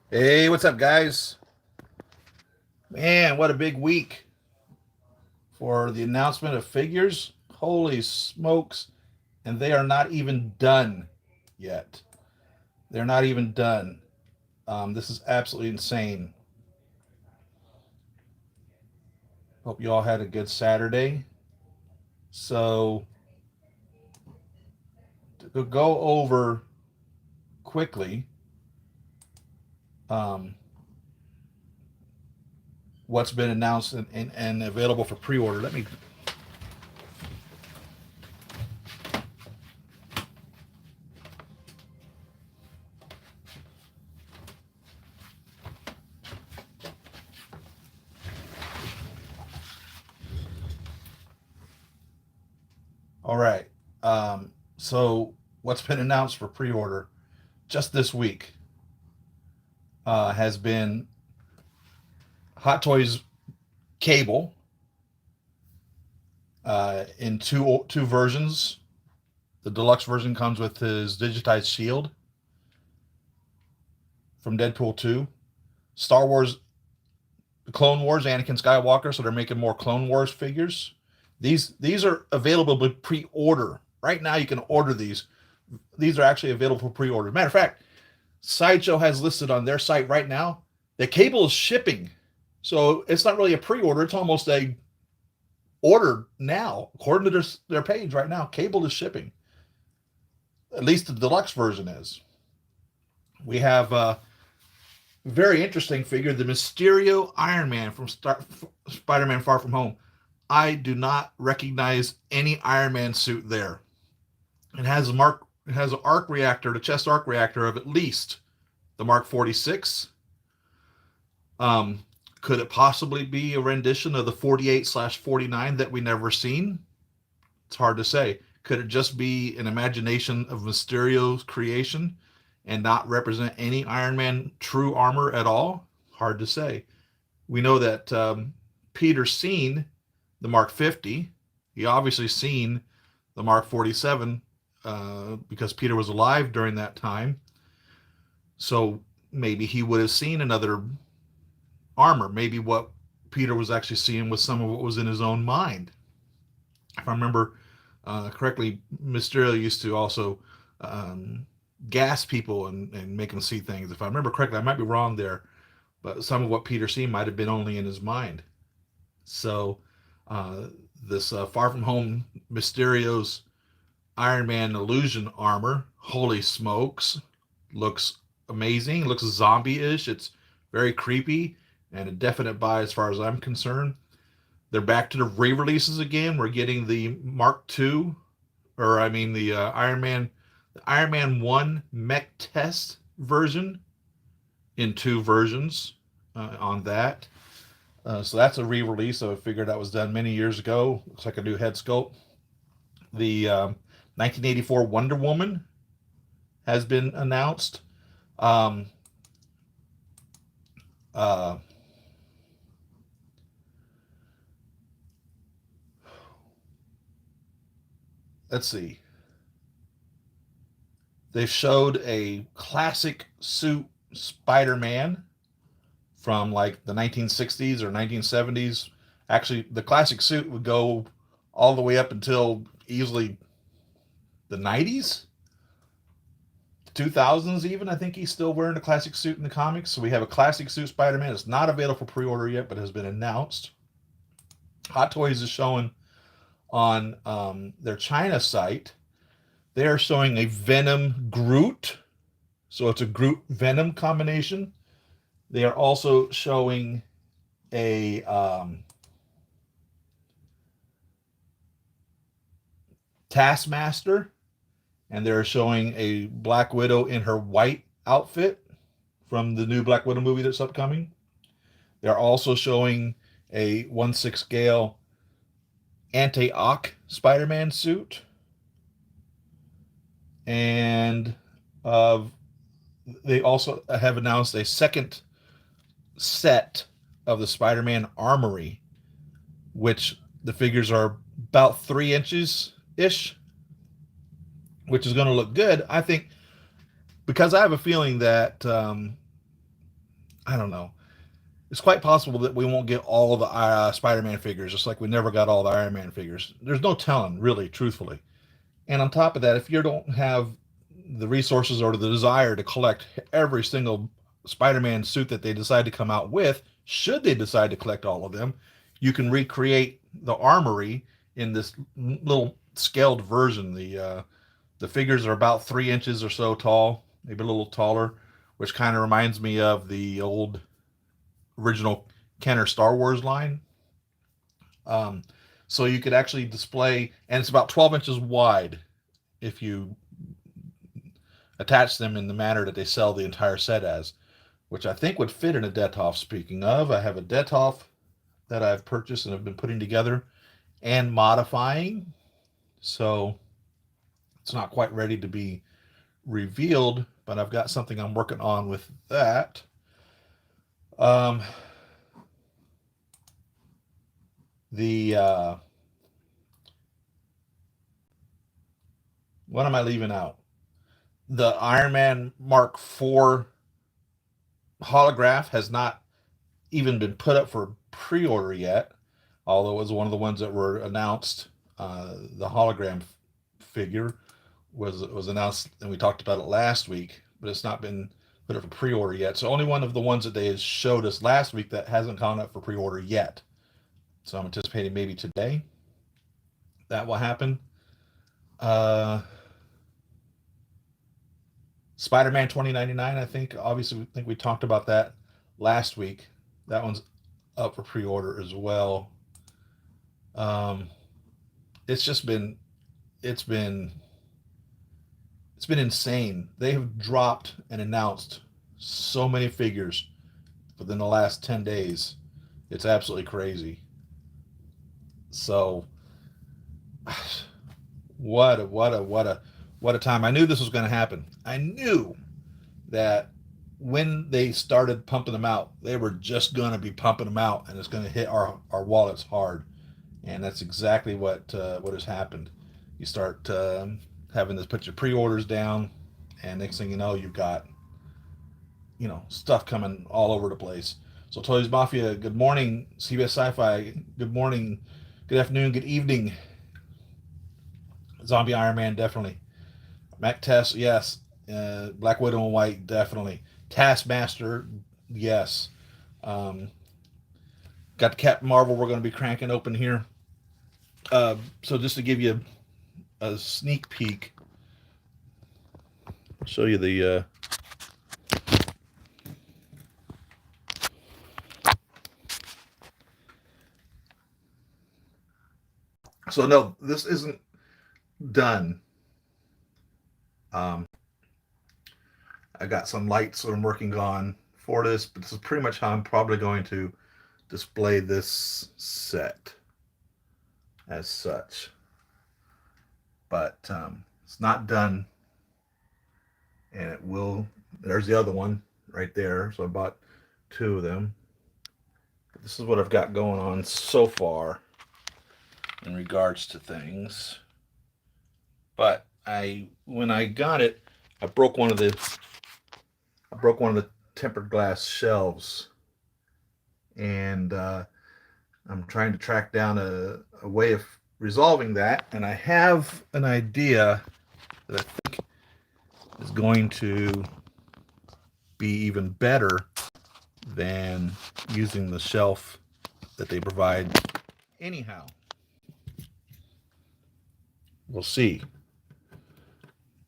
Hey, what's up, guys? Man, what a big week for the announcement of figures. Holy smokes. And they are not even done yet. They're not even done. This is absolutely insane. Hope you all had a good Saturday. So, to go over quickly um, what's been announced and available for pre order, let me. All right. So, what's been announced for pre order just this week has been Hot Toys Cable in two versions. The deluxe version comes with his digitized shield from Deadpool 2. Star Wars, Clone Wars, Anakin Skywalker. So they're making more Clone Wars figures. These are available to pre-order right now. You can order these. These are actually available for pre-order. Matter of fact, Sideshow has listed on their site right now the cable is shipping. So it's not really a pre-order. It's almost a order now, according to their page right now. Cable is shipping. At least the deluxe version is. We have a very interesting figure, the Mysterio Iron Man from Spider-Man Far From Home. I do not recognize any Iron Man suit there. It has an arc reactor, the chest arc reactor of at least the Mark 46. Um, could it possibly be a rendition of the 48/49 that we never seen? It's hard to say. Could it just be an imagination of Mysterio's creation and not represent any Iron Man true armor at all? Hard to say. We know that Peter's seen the Mark 50. He obviously seen the Mark 47 because Peter was alive during that time. So maybe he would have seen another armor. Maybe what Peter was actually seeing was some of what was in his own mind. If I remember correctly, Mysterio used to also um, gas people and make them see things. If I remember correctly, I might be wrong there, but some of what Peter seen might have been only in his mind. So uh, this Far From Home Mysterio's Iron Man illusion armor, holy smokes, looks amazing. Looks zombie-ish. It's very creepy and a definite buy as far as I'm concerned. They're back to the re-releases again. We're getting the Mark II, or I mean the Iron Man One Mech Test version in two versions on that. So that's a re-release. So I figured that was done many years ago. Looks like a new head sculpt. The 1984 Wonder Woman has been announced. Um, uh, let's see. They showed a classic suit Spider-Man from like the 1960s or 1970s. Actually, the classic suit would go all the way up until easily the 90s, 2000s even. I think he's still wearing a classic suit in the comics. So we have a classic suit Spider-Man. It's not available for pre-order yet, but has been announced. Hot Toys is showing on their China site. They are showing a Venom Groot. So it's a Groot Venom combination. They are also showing a Taskmaster, and they're showing a Black Widow in her white outfit from the new Black Widow movie that's upcoming. They're also showing a 1/6 scale anti-Ock Spider-Man suit, and uh, they also have announced a second set of the Spider-Man Armory, which the figures are about 3 inches ish, which is going to look good. I think because I have a feeling that I don't know. It's quite possible that we won't get all of the Spider-Man figures, just like we never got all the Iron Man figures. There's no telling, really, truthfully. And on top of that, if you don't have the resources or the desire to collect every single Spider-Man suit that they decide to come out with, should they decide to collect all of them, you can recreate the armory in this little scaled version. The figures are about 3 inches or so tall, maybe a little taller, which kind of reminds me of the old original Kenner Star Wars line. Um, so you could actually display, and it's about 12 inches wide if you attach them in the manner that they sell the entire set as, which I think would fit in a Detolf. Speaking of, I have a Detolf that I've purchased and have been putting together and modifying. So it's not quite ready to be revealed, but I've got something I'm working on with that. The what am I leaving out? The Iron Man Mark IV holograph has not even been put up for pre-order yet, although it was one of the ones that were announced. The hologram figure was announced, and we talked about it last week, but it's not been put up for pre-order yet. So only one of the ones that they showed us last week that hasn't gone up for pre-order yet. So I'm anticipating maybe today that will happen. Spider-Man 2099, I think. Obviously, I think we talked about that last week. That one's up for pre-order as well. It's just been, it's been, it's been insane. They have dropped and announced so many figures within the last 10 days. It's absolutely crazy. So, what a time. I knew this was going to happen. I knew that when they started pumping them out, they were just going to be pumping them out, and it's going to hit our wallets hard. And that's exactly what has happened. You start having to put your pre-orders down, and next thing you know, you've got stuff coming all over the place. So Toys Mafia, good morning. CBS Sci-Fi, good morning, good afternoon, good evening. Zombie Iron Man, definitely. Mac Test, yes. Black Widow and White, definitely. Taskmaster, yes. Got the Captain Marvel we're going to be cranking open here. So just to give you a sneak peek, I'll show you the... So no, this isn't done. I got some lights that I'm working on for this, but this is pretty much how I'm probably going to display this set as such. But it's not done, and it will. There's the other one right there. So I bought two of them. But this is what I've got going on so far in regards to things. But when I got it, I broke one of the tempered glass shelves, and I'm trying to track down a way of resolving that, and I have an idea that I think is going to be even better than using the shelf that they provide. Anyhow, we'll see.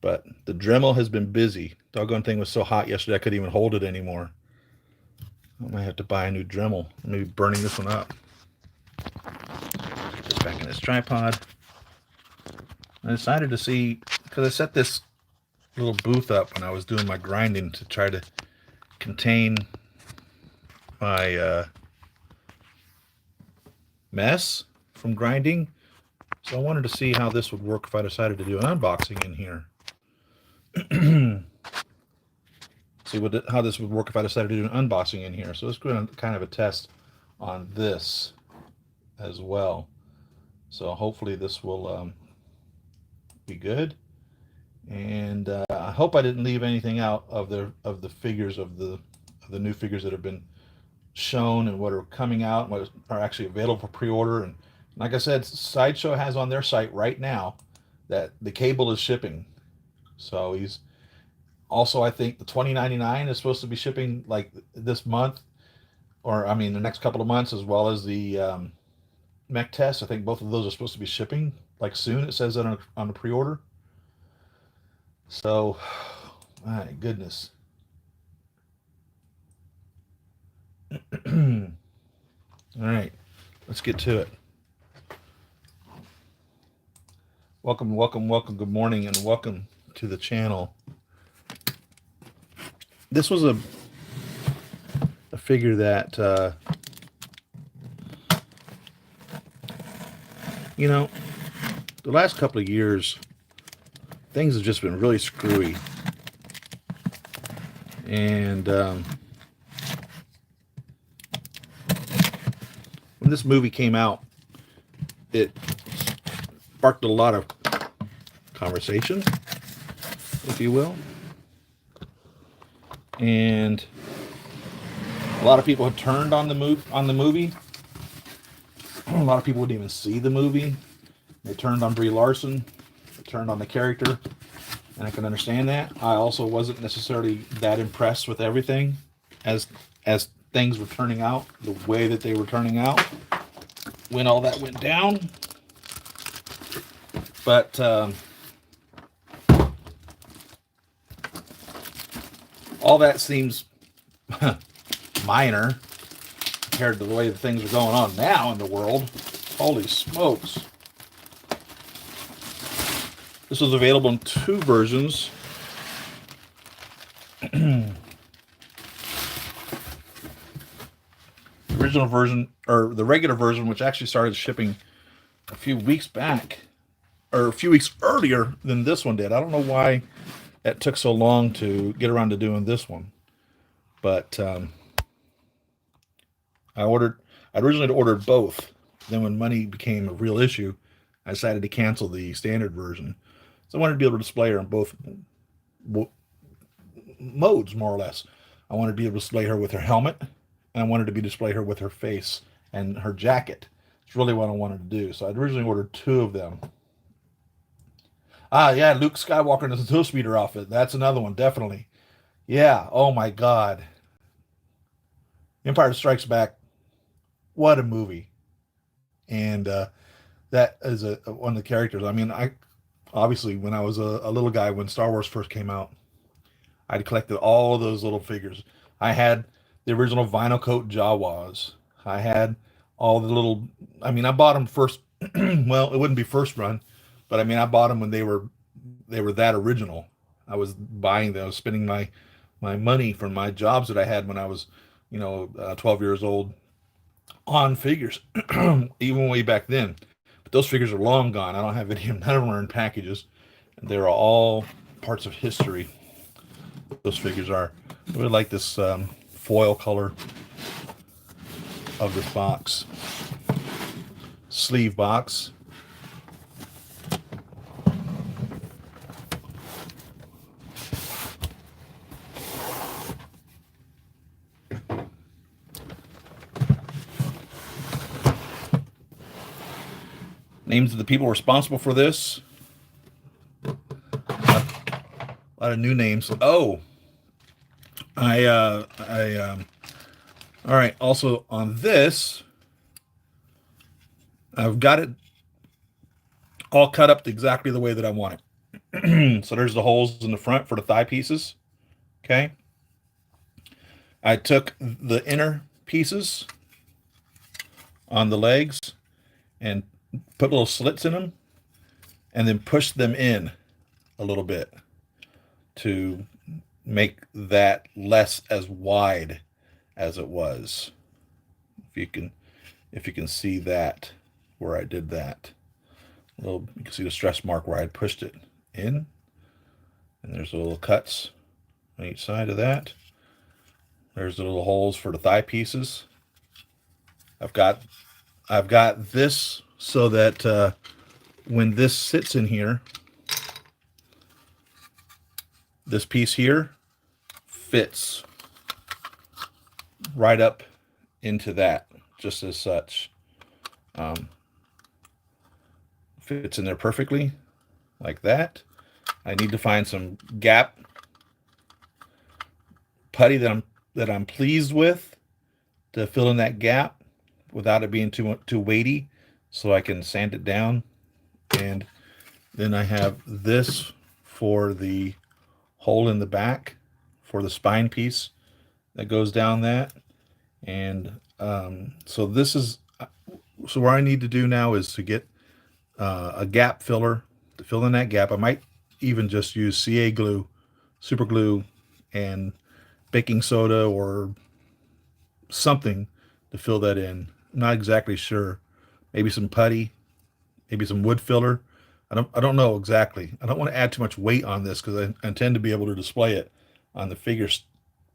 But the Dremel has been busy. Doggone thing was so hot yesterday I couldn't even hold it anymore. I might have to buy a new Dremel. Maybe burning this one up. Just back in this tripod. I decided to see, because I set this little booth up when I was doing my grinding to try to contain my mess from grinding. So I wanted to see how this would work if I decided to do an unboxing in here. See how this would work if I decided to do an unboxing in here. So let's go kind of a test on this as well. So hopefully this will be good. And I hope I didn't leave anything out of the figures of the the new figures that have been shown and what are coming out and what are actually available for pre-order. And like I said, Sideshow has on their site right now that the cable is shipping. So he's also, I think the 2099 is supposed to be shipping like this month, or I mean the next couple of months, as well as the mech test. I think both of those are supposed to be shipping like soon. It says that on the pre-order. So, my goodness. All right, let's get to it. Welcome, welcome, welcome. Good morning, and welcome to the channel. This was a figure that you know, the last couple of years things have just been really screwy, and when this movie came out, it sparked a lot of conversation, if you will, and a lot of people have turned on the movie. A lot of people wouldn't even see the movie. They turned on Brie Larson. They turned on the character, and I can understand that. I also wasn't necessarily that impressed with everything as things were turning out, the way that they were turning out when all that went down. But all that seems minor compared to the way that things are going on now in the world. Holy smokes. This was available in 2 versions. The original version, or the regular version, which actually started shipping a few weeks back, or a few weeks earlier than this one did. I don't know why it took so long to get around to doing this one. But I originally ordered both. Then when money became a real issue, I decided to cancel the standard version. So I wanted to be able to display her in both modes, more or less. I wanted to be able to display her with her helmet, and I wanted to display her with her face and her jacket. It's really what I wanted to do. So I originally ordered 2 of them. Ah, yeah, Luke Skywalker in his Snowspeeder outfit. That's another one, definitely. Yeah, oh my God. Empire Strikes Back. What a movie. And that is one of the characters. I mean, obviously, when I was a little guy, when Star Wars first came out, I collected all of those little figures. I had the original vinyl coat Jawas. I had all the little, I mean, I bought them first. Well, it wouldn't be first run, but I mean, I bought them when they were that original. I was buying them, spending my money from my jobs that I had when I was, 12 years old on figures, even way back then. But those figures are long gone. I don't have any, none of them are in packages. They're all parts of history. Those figures are. I really like this foil color of this box. Sleeve box. Names of the people responsible for this. A lot of new names. Oh, all right. Also on this, I've got it all cut up exactly the way that I want it. So there's the holes in the front for the thigh pieces. Okay. I took the inner pieces on the legs and put little slits in them and then pushed them in a little bit to make that less as wide as it was. If you can see that, where I did that. You can see the stress mark where I pushed it in. And there's the little cuts on each side of that. There's the little holes for the thigh pieces. I've got this so that when this sits in here, this piece here fits right up into that, just as such. Fits in there perfectly, like that. I need to find some gap putty that I'm pleased with to fill in that gap without it being too weighty, so I can sand it down. And then I have this for the hole in the back for the spine piece that goes down that. And so this is so what I need to do now is to get a gap filler to fill in that gap. I might even just use CA glue, super glue, and baking soda or something to fill that in. I'm not exactly sure. Maybe some putty, maybe some wood filler. I don't know exactly. I don't want to add too much weight on this because I intend to be able to display it on the figure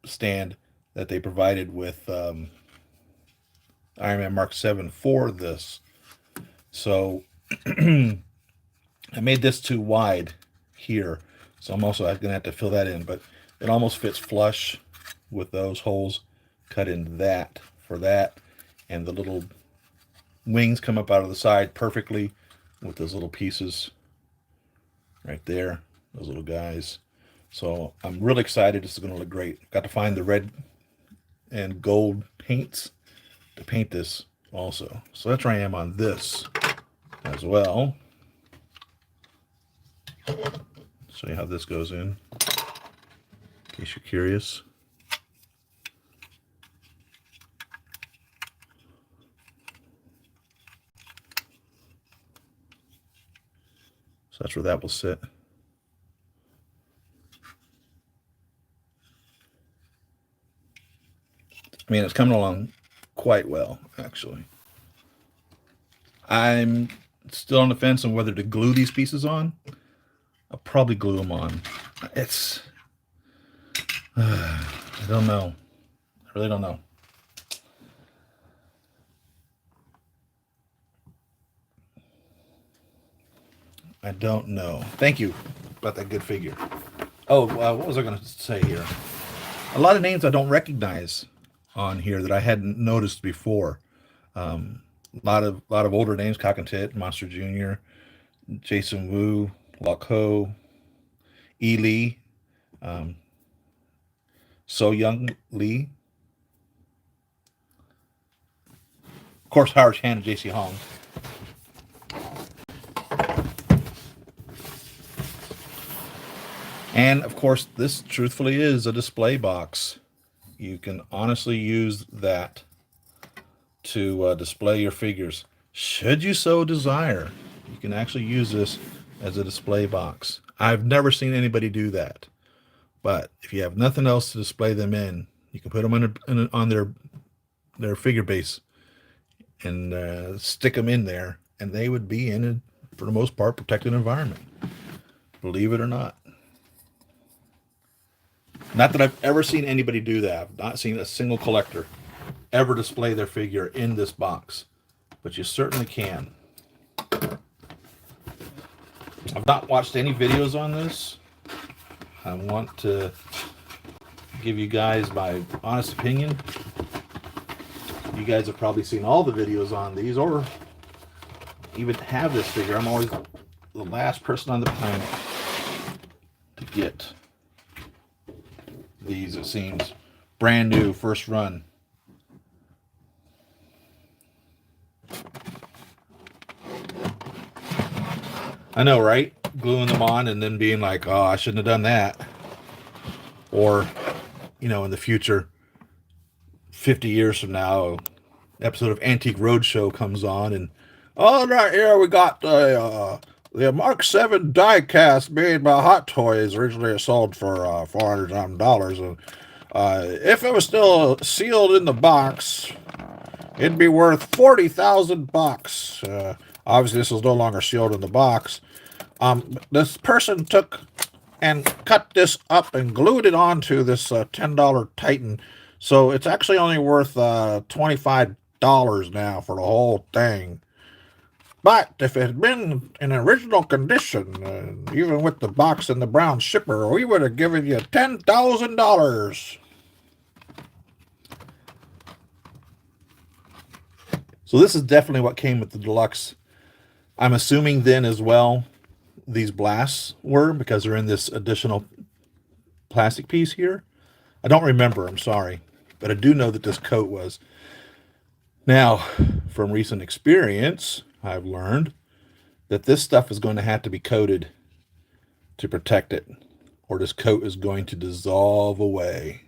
stand that they provided with Iron Man Mark 7 for this. So I made this too wide here, so I'm also going to have to fill that in, but it almost fits flush with those holes cut in that for that, and the little wings come up out of the side perfectly with those little pieces right there, those little guys. So I'm really excited. This is going to look great. Got to find the red and gold paints to paint this also. So that's where I am on this as well. Show you how this goes in case you're curious. So that's where that will sit. I mean, it's coming along quite well, actually. I'm still on the fence on whether to glue these pieces on. I'll probably glue them on. It's, I don't know. I really don't know. I don't know. Thank you about that good figure. Oh, what was I going to say here? A lot of names I don't recognize on here that I hadn't noticed before. A lot of older names: Cock and Tit, Monster Jr., Jason Wu, Lock Ho, E. Lee, So Young Lee, of course Howard Chan and J.C. Hong. And of course, this truthfully is a display box. You can honestly use that to display your figures. Should you so desire, you can actually use this as a display box. I've never seen anybody do that. But if you have nothing else to display them in, you can put them on their figure base and stick them in there, and they would be in a, for the most part, protected environment. Believe it or not. Not that I've ever seen anybody do that. I've not seen a single collector ever display their figure in this box. But you certainly can. I've not watched any videos on this. I want to give you guys my honest opinion. You guys have probably seen all the videos on these or even have this figure. I'm always the last person on the planet to get these, it seems. Brand new, first run. I know, right? Gluing them on and then being like, oh, I shouldn't have done that. Or, you know, in the future, 50 years from now, an episode of Antique Roadshow comes on and, oh, right here we got the Mark 7 die-cast made by Hot Toys. Originally it sold for $400. And if it was still sealed in the box, it'd be worth $40,000. Obviously, this is no longer sealed in the box. This person took and cut this up and glued it onto this $10 Titan. So it's actually only worth $25 now for the whole thing. But if it had been in original condition, even with the box and the brown shipper, we would have given you $10,000. So this is definitely what came with the deluxe. I'm assuming then as well these blasts were, because they're in this additional plastic piece here. I don't remember, I'm sorry, but I do know that this coat was. Now, from recent experience, I've learned that this stuff is going to have to be coated to protect it, or this coat is going to dissolve away.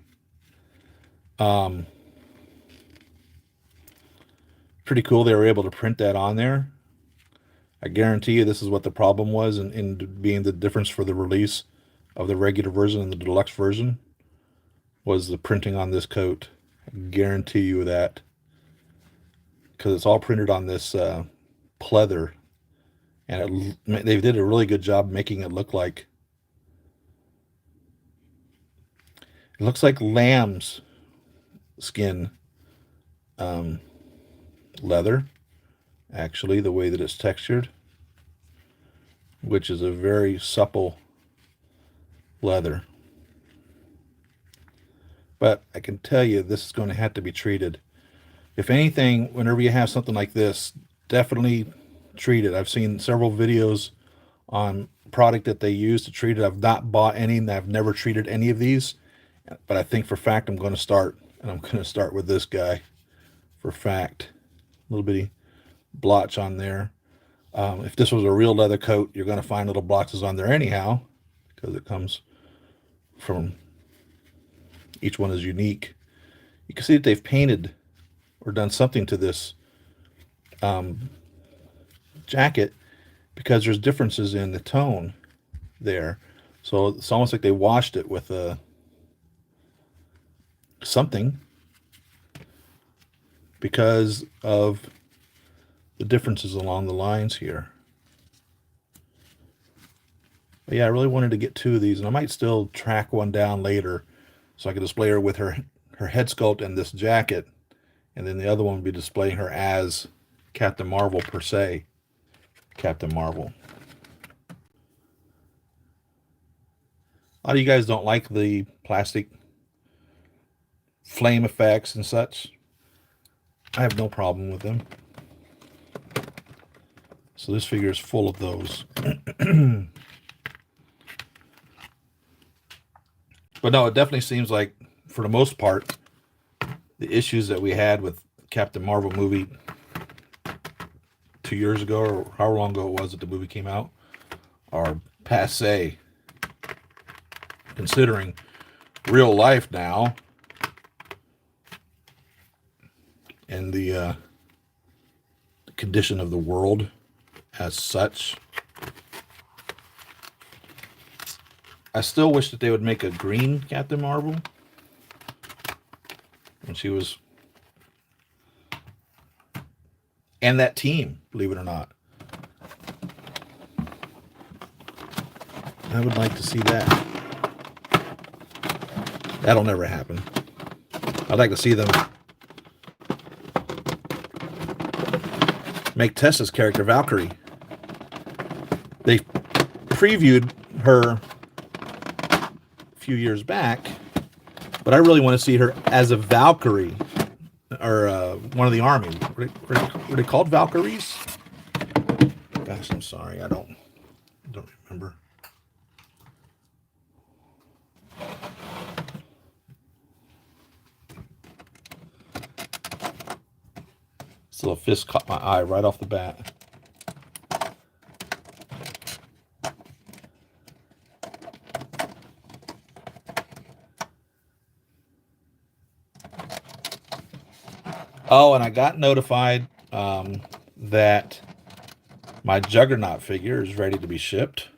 Pretty cool they were able to print that on there. I guarantee you this is what the problem was in being the difference for the release of the regular version and the deluxe version, was the printing on this coat. I guarantee you that, because it's all printed on this pleather, and they did a really good job making it look like, it looks like lamb's skin leather, actually, the way that it's textured, which is a very supple leather. But I can tell you this is going to have to be treated. If anything, whenever you have something like this, definitely treat it. I've seen several videos on product that they use to treat it. I've not bought any, and I've never treated any of these, but I think for a fact I'm going to start, and I'm going to start with this guy for fact. A little bitty blotch on there. If this was a real leather coat, you're going to find little blotches on there anyhow, because it comes from, each one is unique. You can see that they've painted or done something to this jacket, because there's differences in the tone there. So it's almost like they washed it with something, because of the differences along the lines here. But yeah, I really wanted to get two of these, and I might still track one down later so I can display her with her head sculpt and this jacket, and then the other one would be displaying her as Captain Marvel per se. Captain Marvel. A lot of you guys don't like the plastic flame effects and such. I have no problem with them. So this figure is full of those. But no, it definitely seems like, for the most part, the issues that we had with Captain Marvel movie 2 years ago, or however long ago it was that the movie came out, are passé. Considering real life now, and the condition of the world as such, I still wish that they would make a green Captain Marvel when she was, and that team, believe it or not. I would like to see that. That'll never happen. I'd like to see them make Tessa's character Valkyrie. They previewed her a few years back, but I really want to see her as a Valkyrie, or one of the army. Were they called Valkyries? Gosh, I'm sorry, I don't remember. This little fist caught my eye right off the bat. Oh, and I got notified that my Juggernaut figure is ready to be shipped.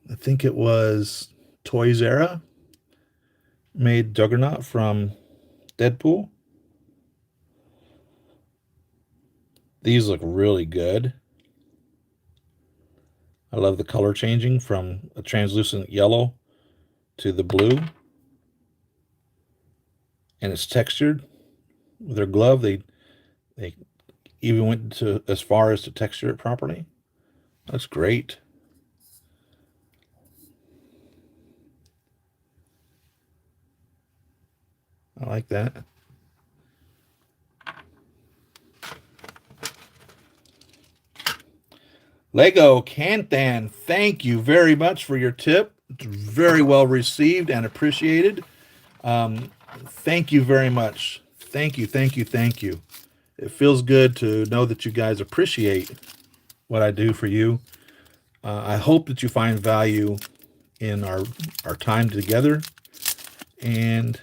I think it was Toys Era made Juggernaut from Deadpool. These look really good. I love the color changing from a translucent yellow to the blue. And it's textured with their glove. They even went to as far as to texture it properly. That's great. I like that. Lego Canthan, thank you very much for your tip. It's very well received and appreciated. Thank you very much. Thank you, thank you, thank you. It feels good to know that you guys appreciate what I do for you. I hope that you find value in our time together. And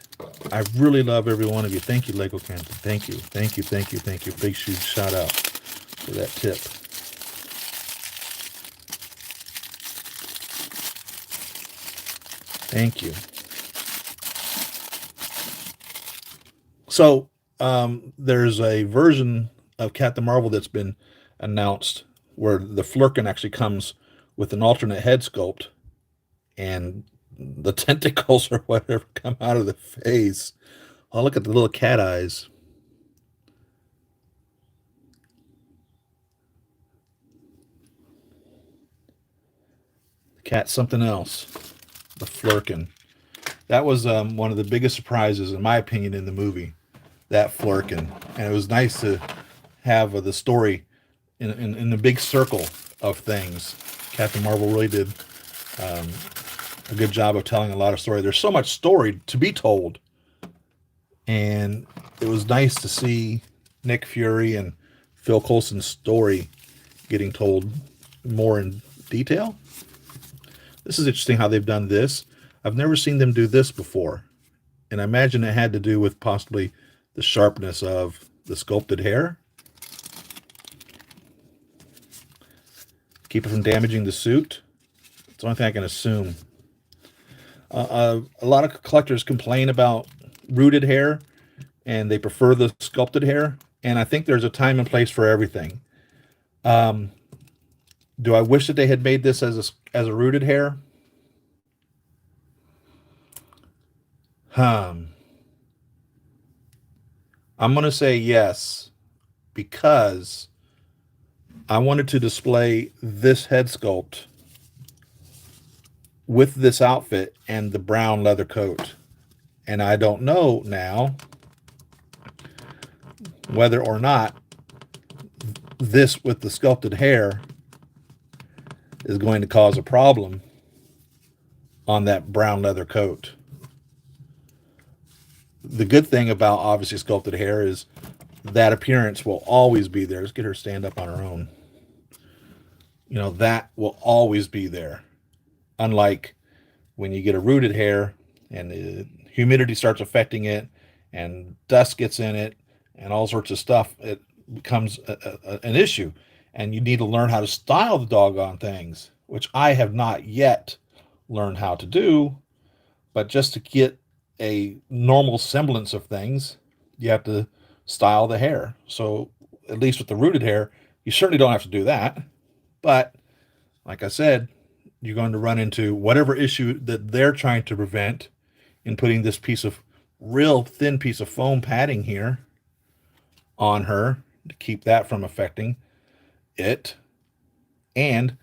I really love every one of you. Thank you, Lego Canthan. Thank you, thank you, thank you, thank you. Big huge shout out for that tip. Thank you. So there's a version of Captain Marvel that's been announced where the Flurkin actually comes with an alternate head sculpt, and the tentacles or whatever come out of the face. Oh, look at the little cat eyes. The cat's something else. The Flurkin. That was one of the biggest surprises, in my opinion, in the movie. That Flurkin. And it was nice to have the story in the big circle of things. Captain Marvel really did a good job of telling a lot of story. There's so much story to be told. And it was nice to see Nick Fury and Phil Coulson's story getting told more in detail. This is interesting how they've done this. I've never seen them do this before. And I imagine it had to do with possibly the sharpness of the sculpted hair. Keep it from damaging the suit. It's the only thing I can assume. A lot of collectors complain about rooted hair, and they prefer the sculpted hair. And I think there's a time and place for everything. Do I wish that they had made this as a rooted hair? I'm going to say yes, because I wanted to display this head sculpt with this outfit and the brown leather coat. And I don't know now whether or not this with the sculpted hair is going to cause a problem on that brown leather coat. The good thing about obviously sculpted hair is that appearance will always be there. Let's get her stand up on her own. You know, that will always be there. Unlike when you get a rooted hair and the humidity starts affecting it and dust gets in it and all sorts of stuff, it becomes an issue. And you need to learn how to style the doggone things, which I have not yet learned how to do. But just to get a normal semblance of things, you have to style the hair. So at least with the rooted hair, you certainly don't have to do that. But like I said, you're going to run into whatever issue that they're trying to prevent in putting this piece of real thin piece of foam padding here on her to keep that from affecting it, and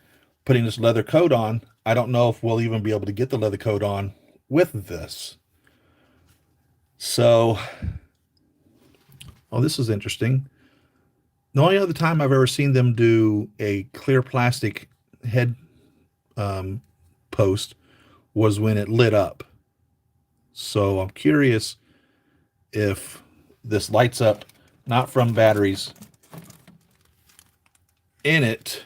putting this leather coat on. I don't know if we'll even be able to get the leather coat on with this. So, oh, this is interesting. The only other time I've ever seen them do a clear plastic head post was when it lit up. So I'm curious if this lights up not from batteries in it,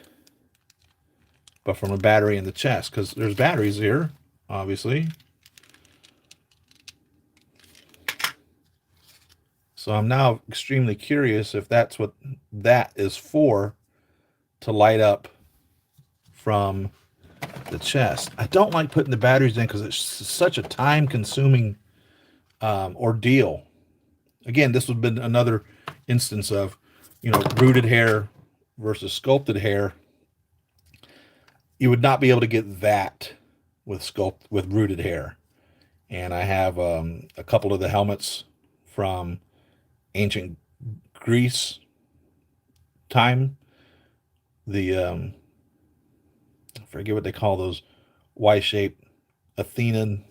but from a battery in the chest, because there's batteries here, obviously. So I'm now extremely curious if that's what that is for, to light up from the chest. I don't like putting the batteries in because it's such a time-consuming ordeal. Again, this would have been another instance of, you know, rooted hair versus sculpted hair. You would not be able to get that with rooted hair. And I have a couple of the helmets from ancient Greece time. The I forget what they call those Y-shaped Athenan,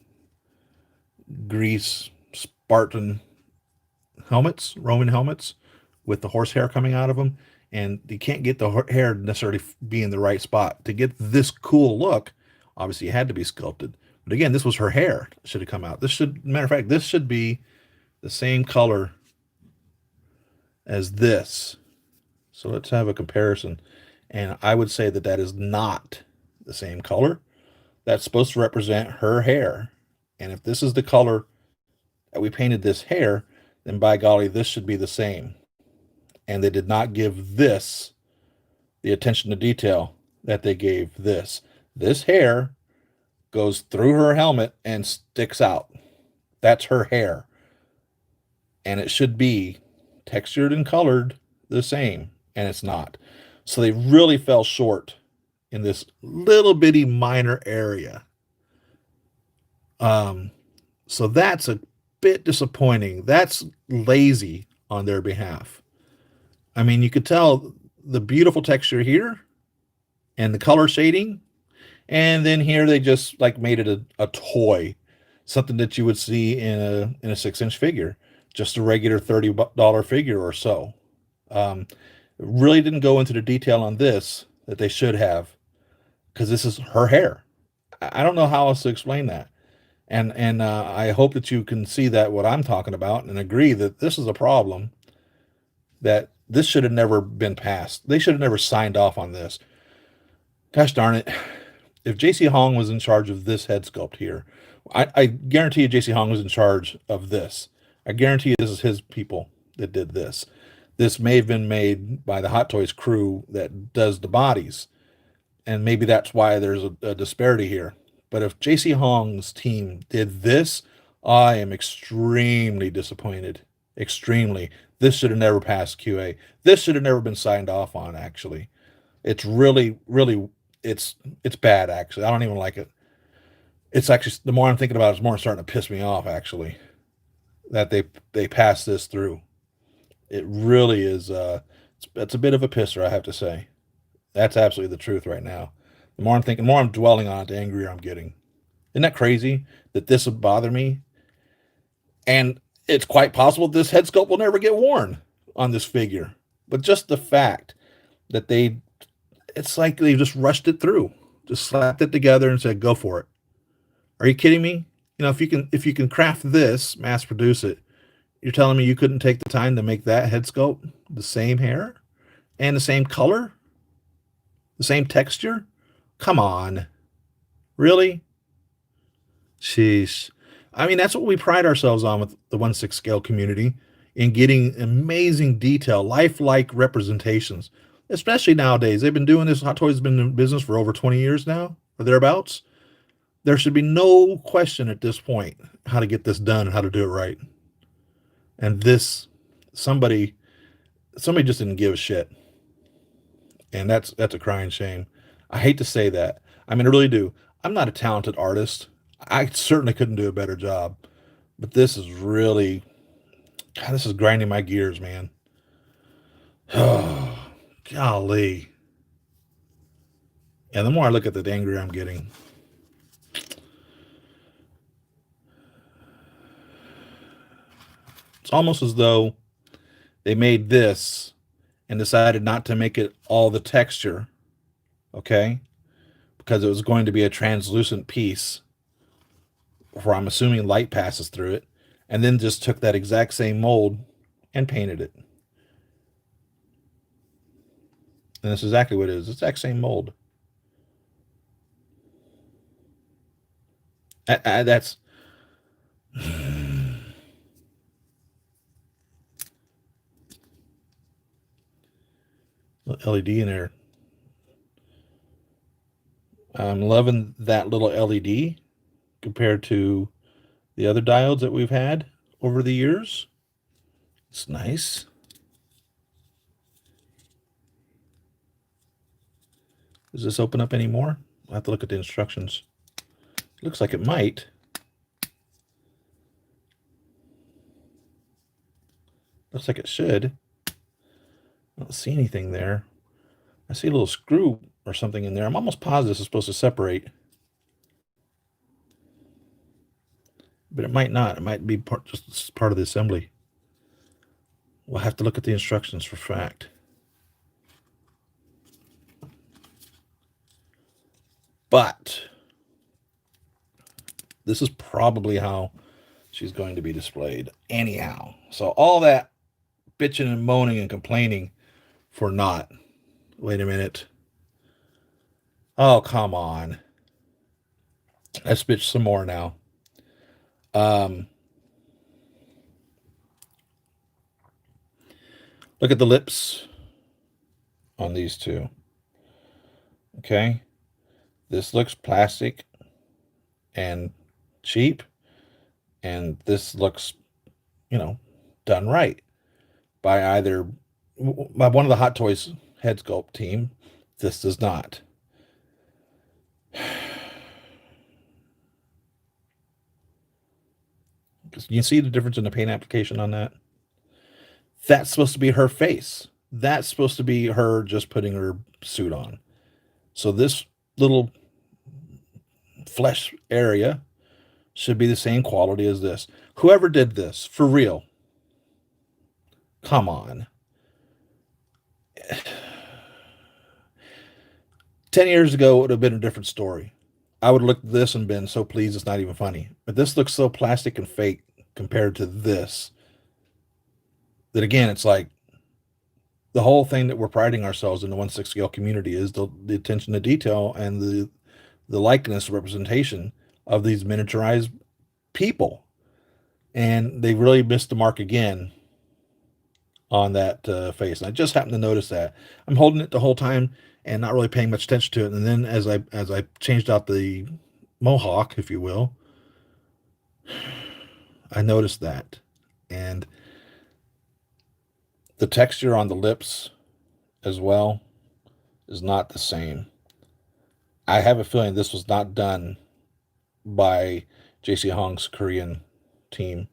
Greece, Spartan helmets, Roman helmets with the horsehair coming out of them. and you can't get the hair necessarily be in the right spot. To get this cool look, obviously it had to be sculpted. But again, this was her hair. It should have come out. This should, matter of fact, this should be the same color as this. So let's have a comparison. And I would say that that is not the same color. That's supposed to represent her hair. And if this is the color that we painted this hair, then by golly, this should be the same. And they did not give this the attention to detail that they gave this. This hair goes through her helmet and sticks out. That's her hair. And it should be textured and colored the same, and it's not. So they really fell short in this little bitty minor area. So that's a bit disappointing. That's lazy on their behalf. I mean, you could tell the beautiful texture here and the color shading, and then here they just like made it a toy, something that you would see in a 6-inch figure, just a regular $30 figure or so. Really didn't go into the detail on this that they should have, because this is her hair. I don't know how else to explain that. And I hope that you can see that what I'm talking about and agree that this is a problem, that this should have never been passed. They should have never signed off on this. Gosh darn it. If JC Hong was in charge of this head sculpt here, I guarantee you JC Hong was in charge of this. I guarantee you this is his people that did this. This may have been made by the Hot Toys crew that does the bodies. And maybe that's why there's a disparity here. But if JC Hong's team did this, I am extremely disappointed. Extremely. This should have never passed QA. This should have never been signed off on, actually. It's really, really, it's bad, actually. I don't even like it. It's actually, the more I'm thinking about it, it's more starting to piss me off, actually, that they passed this through. It really is, it's a bit of a pisser, I have to say. That's absolutely the truth right now. The more I'm thinking, the more I'm dwelling on it, the angrier I'm getting. Isn't that crazy that this would bother me? And it's quite possible this head sculpt will never get worn on this figure. But just the fact that it's like they just rushed it through, just slapped it together and said, go for it. Are you kidding me? You know, if you can craft this, mass produce it, you're telling me you couldn't take the time to make that head sculpt the same hair and the same color, the same texture? Come on. Really? Sheesh. I mean, that's what we pride ourselves on with the 1/6 scale community, in getting amazing detail, lifelike representations, especially nowadays. They've been doing this. Hot Toys has been in business for over 20 years now, or thereabouts. There should be no question at this point how to get this done and how to do it right. And this, somebody just didn't give a shit. And that's a crying shame. I hate to say that. I mean, I really do. I'm not a talented artist. I certainly couldn't do a better job. But this is really, God, this is grinding my gears, man. Oh, golly. And the more I look at it, the angrier I'm getting. It's almost as though they made this and decided not to make it all the texture, okay? Because it was going to be a translucent piece where I'm assuming light passes through it, and then just took that exact same mold and painted it. And that's exactly what it is. It's the exact same mold. That's... LED in there. I'm loving that little LED compared to the other diodes that we've had over the years. It's nice. Does this open up anymore? I'll have to look at the instructions. Looks like it might. Looks like it should. I don't see anything there. I see a little screw or something in there. I'm almost positive this is supposed to separate. But it might not. It might be just part of the assembly. We'll have to look at the instructions for fact. But this is probably how she's going to be displayed anyhow. So all that bitching and moaning and complaining for naught. Wait a minute. Oh, come on. Let's bitch some more now. Look at the lips on these two. Okay. This looks plastic and cheap. And this looks, done right by one of the Hot Toys head sculpt team. This does not. You see the difference in the paint application on that? That's supposed to be her face. That's supposed to be her just putting her suit on. So this little flesh area should be the same quality as this. Whoever did this, for real, come on. 10 years ago, it would have been a different story. I would have looked at this and been so pleased it's not even funny. But this looks so plastic and fake compared to this that, again, it's like the whole thing that we're priding ourselves in the 1/6 scale community is the attention to detail and the likeness representation of these miniaturized people. And they really missed the mark again on that face. And I just happened to notice that. I'm holding it the whole time and not really paying much attention to it. And then as I changed out the mohawk, if you will, I noticed that. And the texture on the lips as well is not the same. I have a feeling this was not done by JC Hong's Korean team.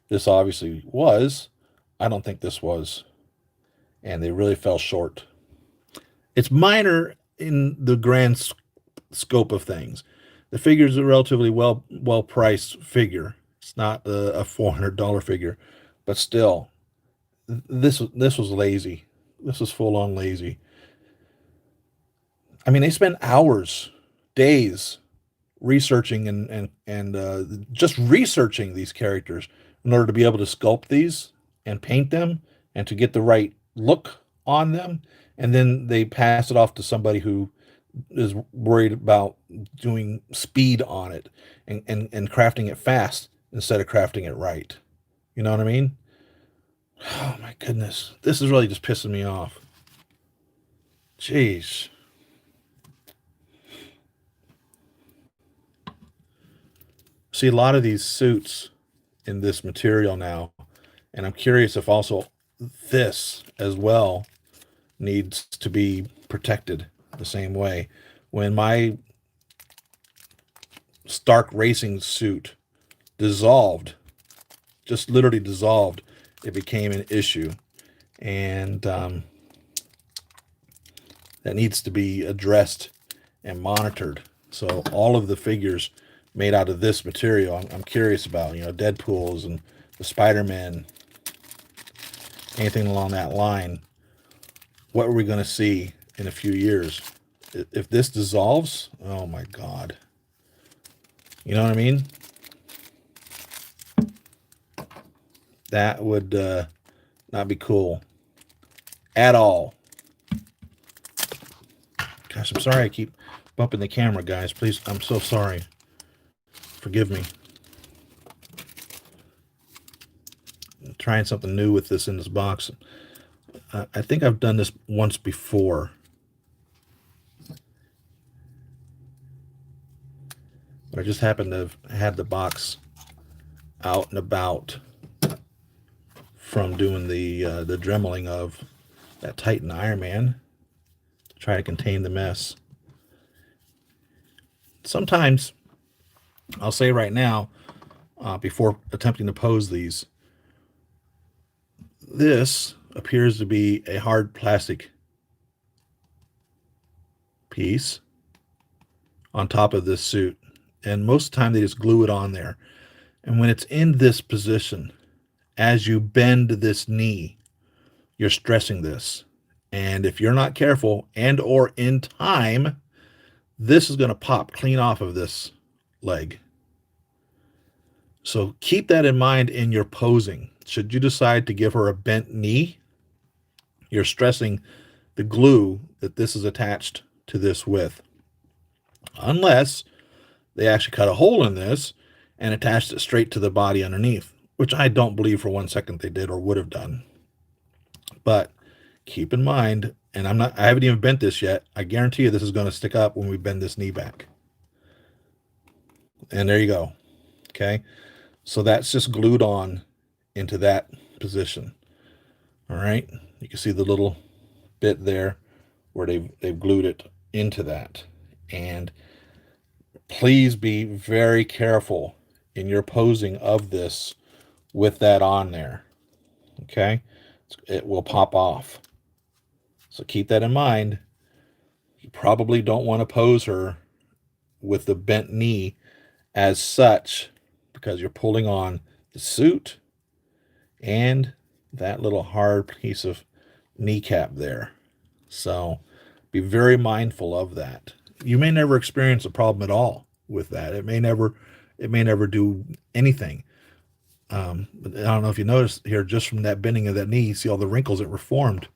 This obviously was. I don't think this was. And they really fell short. It's minor in the grand scope of things. The figure is a relatively well priced figure. It's not a $400 figure, but still, this was lazy. This was full on lazy. I mean, they spent hours, days, researching and just researching these characters in order to be able to sculpt these and paint them and to get the right look on them. And then they pass it off to somebody who is worried about doing speed on it and crafting it fast instead of crafting it right. You know what I mean? Oh my goodness. This is really just pissing me off. Jeez. See a lot of these suits in this material now, and I'm curious if also this as well needs to be protected the same way. When my Stark Racing suit dissolved, just literally dissolved, it became an issue, and that needs to be addressed and monitored. So all of the figures made out of this material, I'm curious about, Deadpool's and the Spider-Man, anything along that line. What are we going to see in a few years? If this dissolves, oh my God. You know what I mean? That would not be cool at all. Gosh, I'm sorry I keep bumping the camera, guys. Please, I'm so sorry. Forgive me. I'm trying something new with this in this box. I think I've done this once before. But I just happened to have had the box out and about from doing the dremeling of that Titan Iron Man to try to contain the mess. Sometimes, I'll say right now, before attempting to pose these, this appears to be a hard plastic piece on top of this suit. And most of the time they just glue it on there. And when it's in this position, as you bend this knee, you're stressing this. And if you're not careful and or in time, this is going to pop clean off of this leg. So keep that in mind in your posing. Should you decide to give her a bent knee, you're stressing the glue that this is attached to this with. Unless they actually cut a hole in this and attached it straight to the body underneath, which I don't believe for 1 second they did or would have done. But keep in mind, and I haven't even bent this yet. I guarantee you this is going to stick up when we bend this knee back. And there you go. Okay. So that's just glued on into that position. All right. You can see the little bit there where they've glued it into that. And please be very careful in your posing of this with that on there. Okay. It will pop off. So keep that in mind. You probably don't want to pose her with the bent knee as such, because you're pulling on the suit and that little hard piece of kneecap there. So be very mindful of that. You may never experience a problem at all with that. It may never do anything. But I don't know if you noticed here, just from that bending of that knee, you see all the wrinkles that were formed.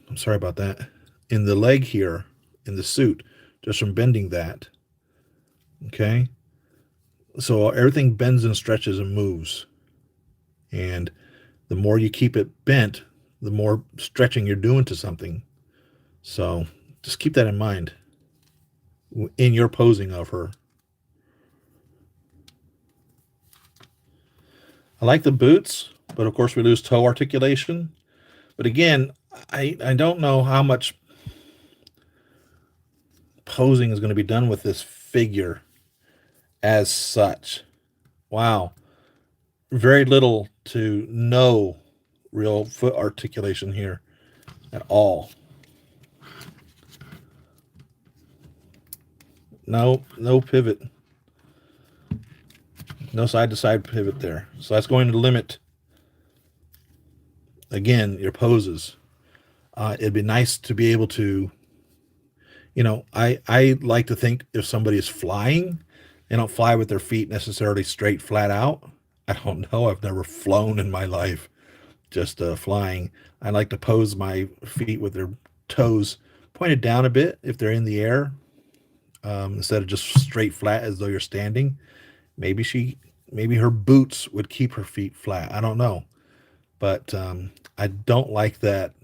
I'm sorry about that. In the leg here, in the suit, just from bending that. Okay. So everything bends and stretches and moves. And the more you keep it bent, the more stretching you're doing to something. So just keep that in mind in your posing of her. I like the boots, but of course we lose toe articulation. But again, I don't know how much posing is going to be done with this figure as such. Wow. Very little to no real foot articulation here at all. No pivot. No side-to-side pivot there. So that's going to limit, again, your poses. It'd be nice to be able to, I like to think if somebody is flying, they don't fly with their feet necessarily straight, flat out. I don't know. I've never flown in my life, just flying. I like to pose my feet with their toes pointed down a bit if they're in the air, instead of just straight flat as though you're standing. Maybe her boots would keep her feet flat. I don't know. But I don't like that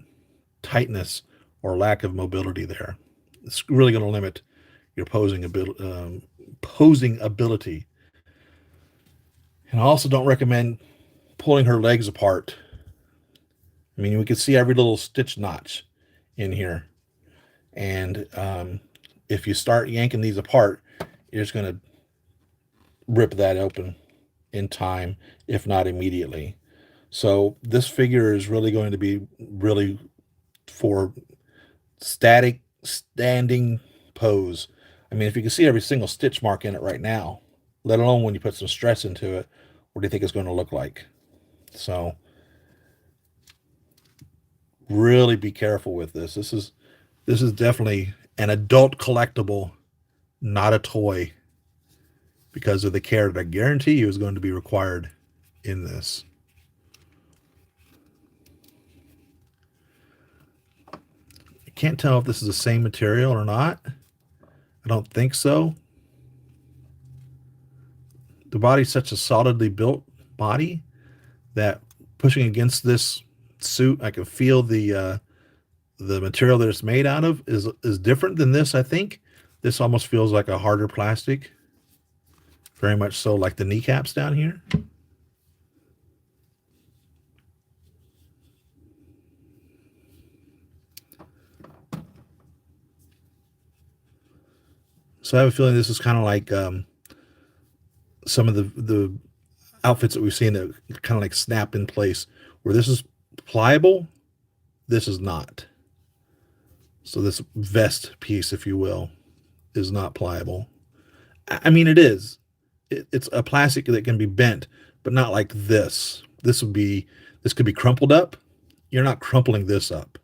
tightness or lack of mobility there. It's really going to limit your posing ability. And I also don't recommend pulling her legs apart. I mean, we can see every little stitch notch in here. And if you start yanking these apart, you're just going to rip that open in time, if not immediately. So this figure is really going to be really for static, standing pose. I mean, if you can see every single stitch mark in it right now, let alone when you put some stress into it, what do you think it's going to look like? So really be careful with this. This is definitely an adult collectible, not a toy, because of the care that I guarantee you is going to be required in this. I can't tell if this is the same material or not. I don't think so. The body's such a solidly built body that pushing against this suit, I can feel the material that it's made out of is different than this. I think this almost feels like a harder plastic, very much so, like the kneecaps down here. So I have a feeling this is kind of like some of the outfits that we've seen that kind of like snap in place, where this is pliable, this is not. So this vest piece, if you will, is not pliable. I mean, it is. It's a plastic that can be bent, but not like this. This could be crumpled up. You're not crumpling this up.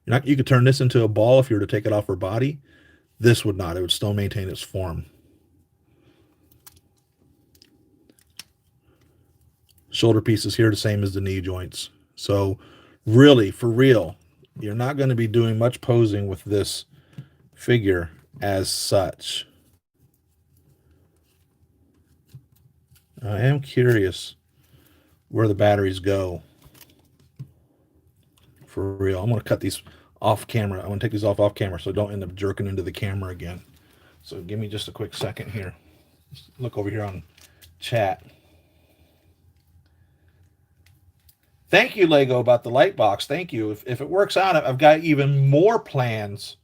You could turn this into a ball if you were to take it off her body. This would not. It would still maintain its form. Shoulder pieces here the same as the knee joints. So really, for real, you're not going to be doing much posing with this figure as such. I am curious where the batteries go. For real. I'm going to cut these off camera. I'm going to take these off camera so I don't end up jerking into the camera again. So give me just a quick second here. Just look over here on chat. Thank you, Lego, about the light box. Thank you. If it works out, I've got even more plans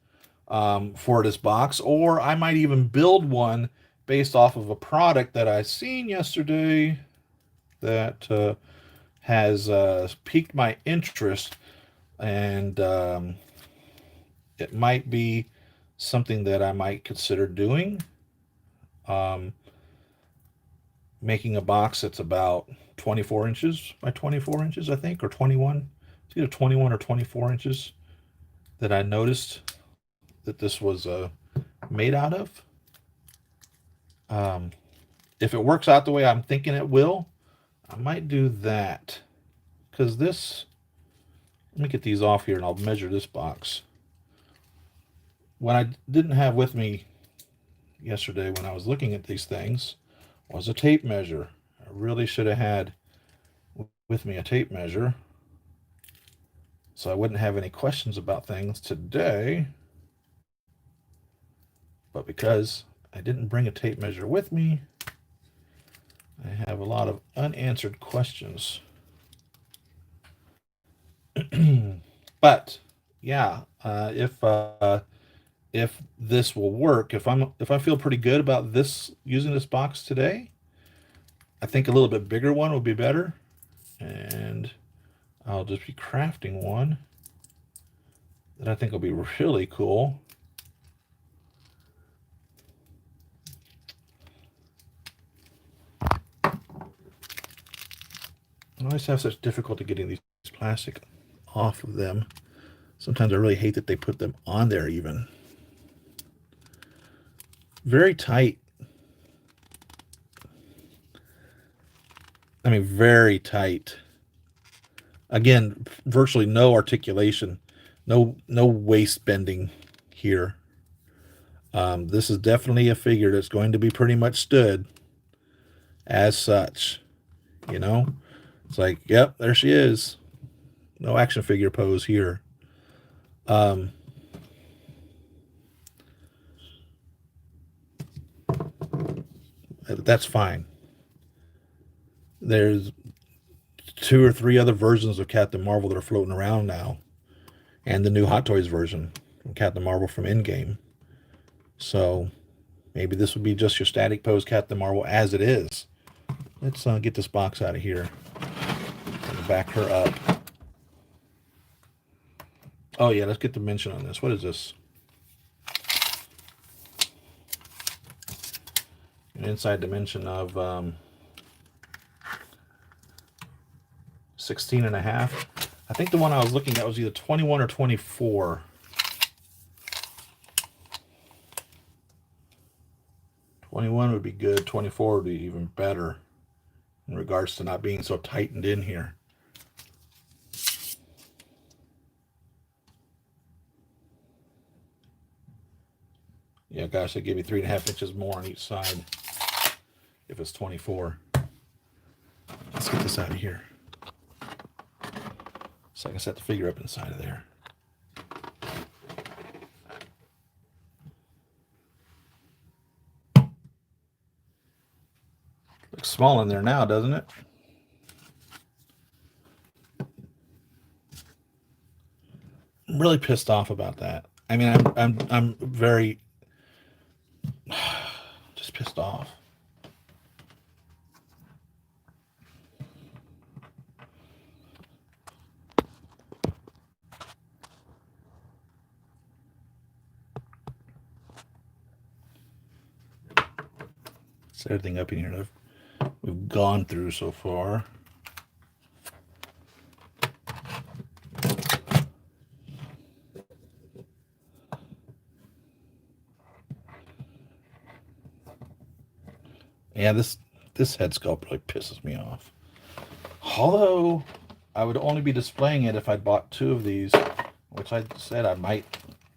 for this box, or I might even build one based off of a product that I seen yesterday that has piqued my interest, and it might be something that I might consider doing. Making a box that's about 24 inches by 24 inches, I think, or 21. It's either 21 or 24 inches that I noticed that this was made out of. If it works out the way I'm thinking it will, I might do that. Because this, let me get these off here and I'll measure this box. What I didn't have with me yesterday when I was looking at these things was a tape measure. I really should have had with me a tape measure so I wouldn't have any questions about things today. But because I didn't bring a tape measure with me, I have a lot of unanswered questions. But yeah, if this will work, if I feel pretty good about this, using this box today, I think a little bit bigger one would be better, and I'll just be crafting one that I think will be really cool. I always have such difficulty getting these plastic off of them. Sometimes I really hate that they put them on there even. Very tight. I mean, very tight. Again, virtually no articulation, no waist bending here. This is definitely a figure that's going to be pretty much stood as such. You know, it's like, yep, there she is. No action figure pose here. That's fine. There's 2 or 3 other versions of Captain Marvel that are floating around now, and the new Hot Toys version from Captain Marvel from Endgame. So maybe this would be just your static pose Captain Marvel as it is. Let's get this box out of here and back her up. Oh yeah, let's get the dimension on this. What is this? An inside dimension of 16 and a half. I think the one I was looking at was either 21 or 24. 21 would be good. 24 would be even better in regards to not being so tightened in here. Yeah, gosh, they give you 3.5 inches more on each side if it's 24. Let's get this out of here so I can set the figure up inside of there. Looks small in there now, doesn't it? I'm really pissed off about that. I mean, I'm very just pissed off. Set everything up in here that we've gone through so far. Yeah, this head sculpt really pisses me off. Although I would only be displaying it if I bought 2 of these, which I said I might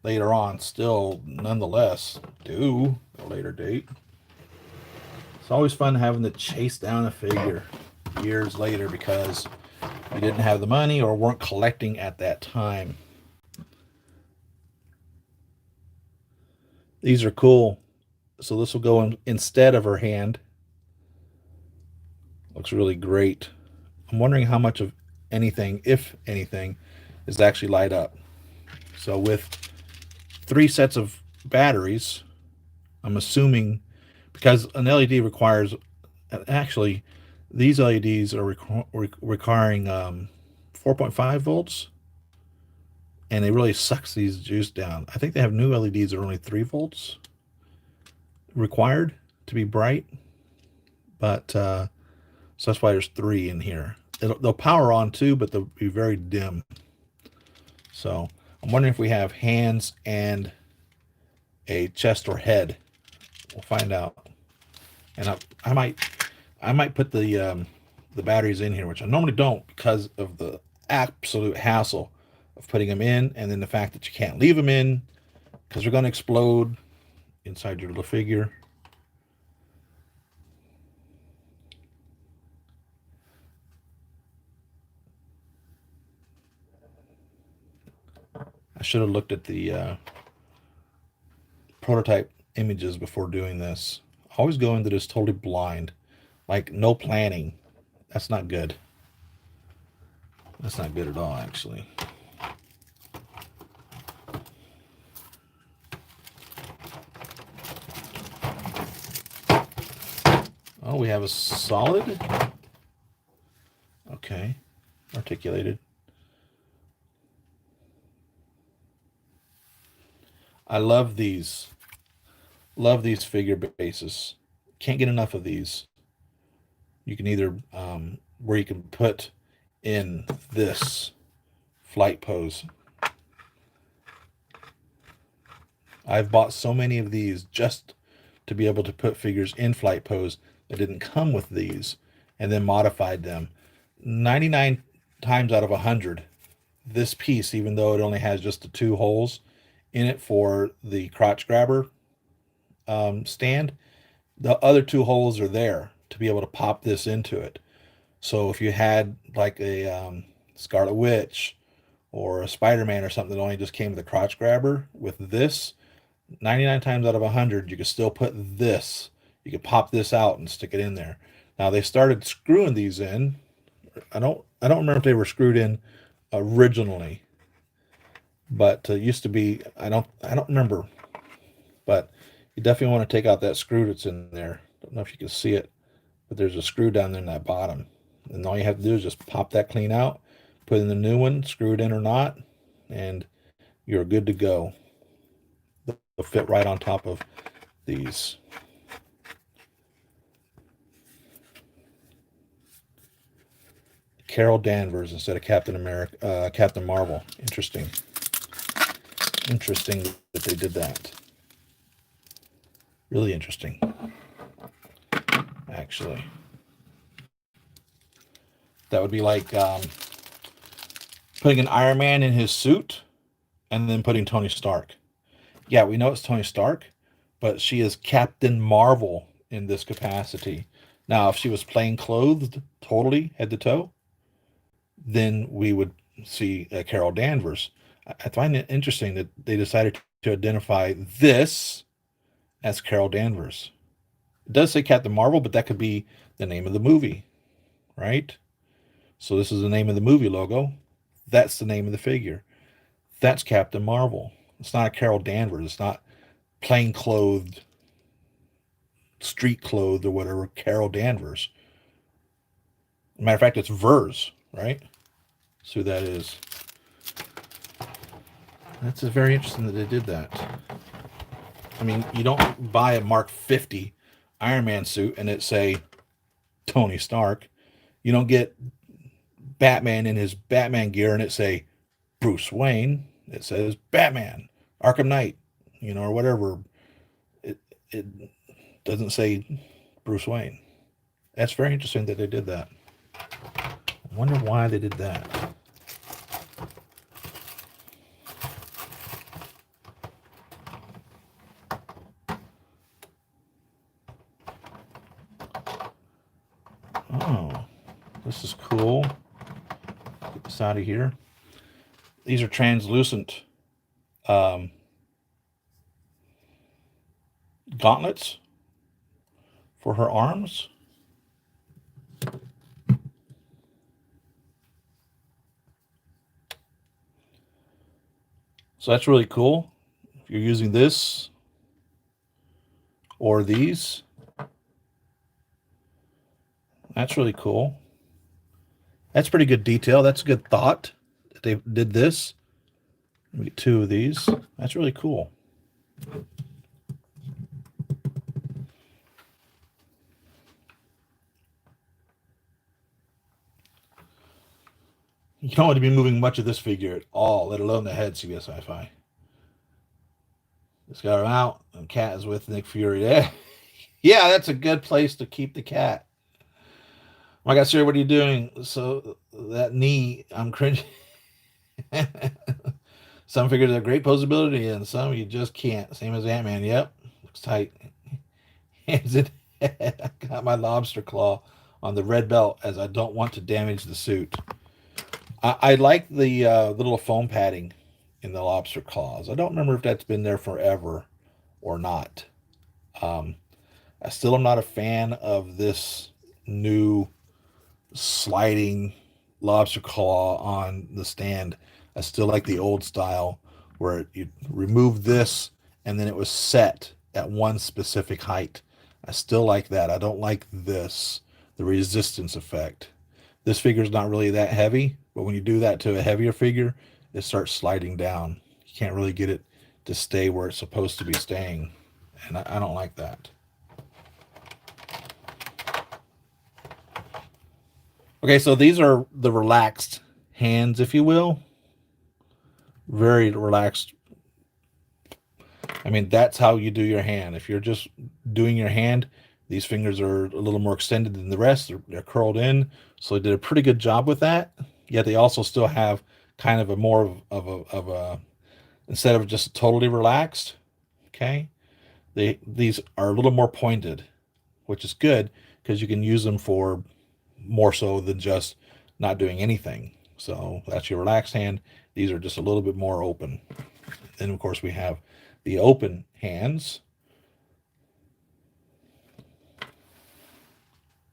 later on still nonetheless do at a later date. It's always fun having to chase down a figure years later because you didn't have the money or weren't collecting at that time. These are cool. So this will go in instead of her hand. Looks really great. I'm wondering how much of anything, if anything, is actually light up. So with 3 sets of batteries, I'm assuming, because an LED requires, actually, these LEDs are requiring 4.5 volts, and it really sucks these juice down. I think they have new LEDs that are only 3 volts required to be bright, but so that's why there's 3 in here. They'll power on too, but they'll be very dim. So I'm wondering if we have hands and a chest or head. We'll find out. And I might put the batteries in here, which I normally don't because of the absolute hassle of putting them in, and then the fact that you can't leave them in because they're going to explode inside your little figure. I should have looked at the prototype images before doing this. I always go into this totally blind, like no planning. That's not good. That's not good at all, actually. Oh, we have a solid. Okay, articulated. I love these. Love these figure bases. Can't get enough of these. You can either, where you can put in this flight pose. I've bought so many of these just to be able to put figures in flight pose that didn't come with these and then modified them. 99 times out of 100, this piece, even though it only has just the 2 holes in it for the crotch grabber stand, the other 2 holes are there to be able to pop this into it. So if you had like a Scarlet Witch or a Spider-Man or something that only just came with a crotch grabber, with this, 99 times out of 100, you could still put this. You could pop this out and stick it in there. Now they started screwing these in. I don't remember if they were screwed in originally, but it used to be. I don't remember, but you definitely want to take out that screw that's in there. Don't know if you can see it, but there's a screw down there in that bottom, and all you have to do is just pop that clean out, put in the new one, screw it in or not, and you're good to go. They'll fit right on top of these. Carol Danvers instead of Captain Marvel. Interesting. Interesting that they did that. Really interesting, actually. That would be like putting an Iron Man in his suit and then putting Tony Stark. Yeah, we know it's Tony Stark, but she is Captain Marvel in this capacity. Now, if she was plain clothed, totally head to toe, then we would see Carol Danvers. I find it interesting that they decided to identify this as Carol Danvers. It does say Captain Marvel, but that could be the name of the movie, right? So this is the name of the movie logo. That's the name of the figure. That's Captain Marvel. It's not a Carol Danvers. It's not plain clothed, street clothed or whatever, Carol Danvers. Matter of fact, it's Vers, right? See who that is. That's very interesting that they did that. I mean, you don't buy a Mark 50 Iron Man suit and it say Tony Stark. You don't get Batman in his Batman gear and it say Bruce Wayne. It says Batman, Arkham Knight, or whatever. It doesn't say Bruce Wayne. That's very interesting that they did that. I wonder why they did that. Oh, this is cool. Get this out of here. These are translucent gauntlets for her arms. So that's really cool. If you're using this or these, that's really cool. That's pretty good detail. That's a good thought that they did this. We get 2 of these. That's really cool. You don't want to be moving much of this figure at all, let alone the head, CBS Sci-Fi. Just got her out. And cat is with Nick Fury. Yeah, that's a good place to keep the cat. Oh my God, Siri, what are you doing? So that knee, I'm cringing. Some figures have great posability and some you just can't. Same as Ant-Man. Yep. Looks tight. Hands in head. I got my lobster claw on the red belt as I don't want to damage the suit. I like the little foam padding in the lobster claws. I don't remember if that's been there forever or not. I still am not a fan of this new sliding lobster claw on the stand. I still like the old style where you remove this and then it was set at one specific height. I still like that. I don't like this, the resistance effect. This figure is not really that heavy, but when you do that to a heavier figure, it starts sliding down. You can't really get it to stay where it's supposed to be staying. And I don't like that. Okay, so these are the relaxed hands, if you will. Very relaxed. I mean, that's how you do your hand. If you're just doing your hand, these fingers are a little more extended than the rest. They're curled in. So they did a pretty good job with that. Yet they also still have kind of a more of a instead of just totally relaxed, okay? These are a little more pointed, which is good because you can use them for more so than just not doing anything. So that's your relaxed hand. These are just a little bit more open. Then, of course, we have the open hands.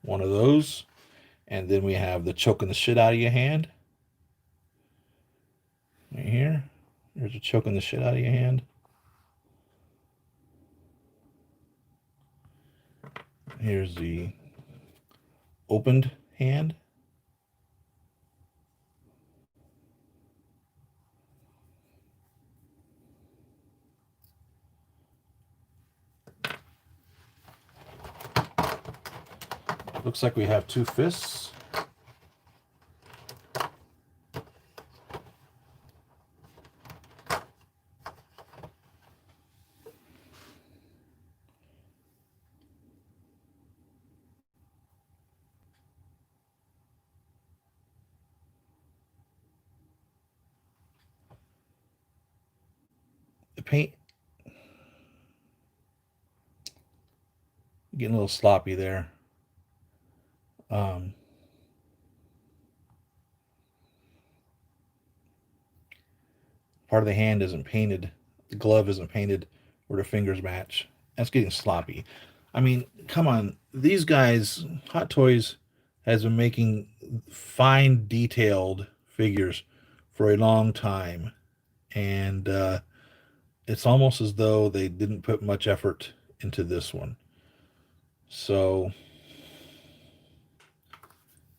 One of those. And then we have the choking the shit out of your hand. Right here. There's a choking the shit out of your hand. Here's the opened hand. Looks like we have 2 fists. The paint getting a little sloppy there. Part of the hand isn't painted. The glove isn't painted where the fingers match. That's getting sloppy. I mean, come on. These guys, Hot Toys, has been making fine, detailed figures for a long time. And it's almost as though they didn't put much effort into this one. So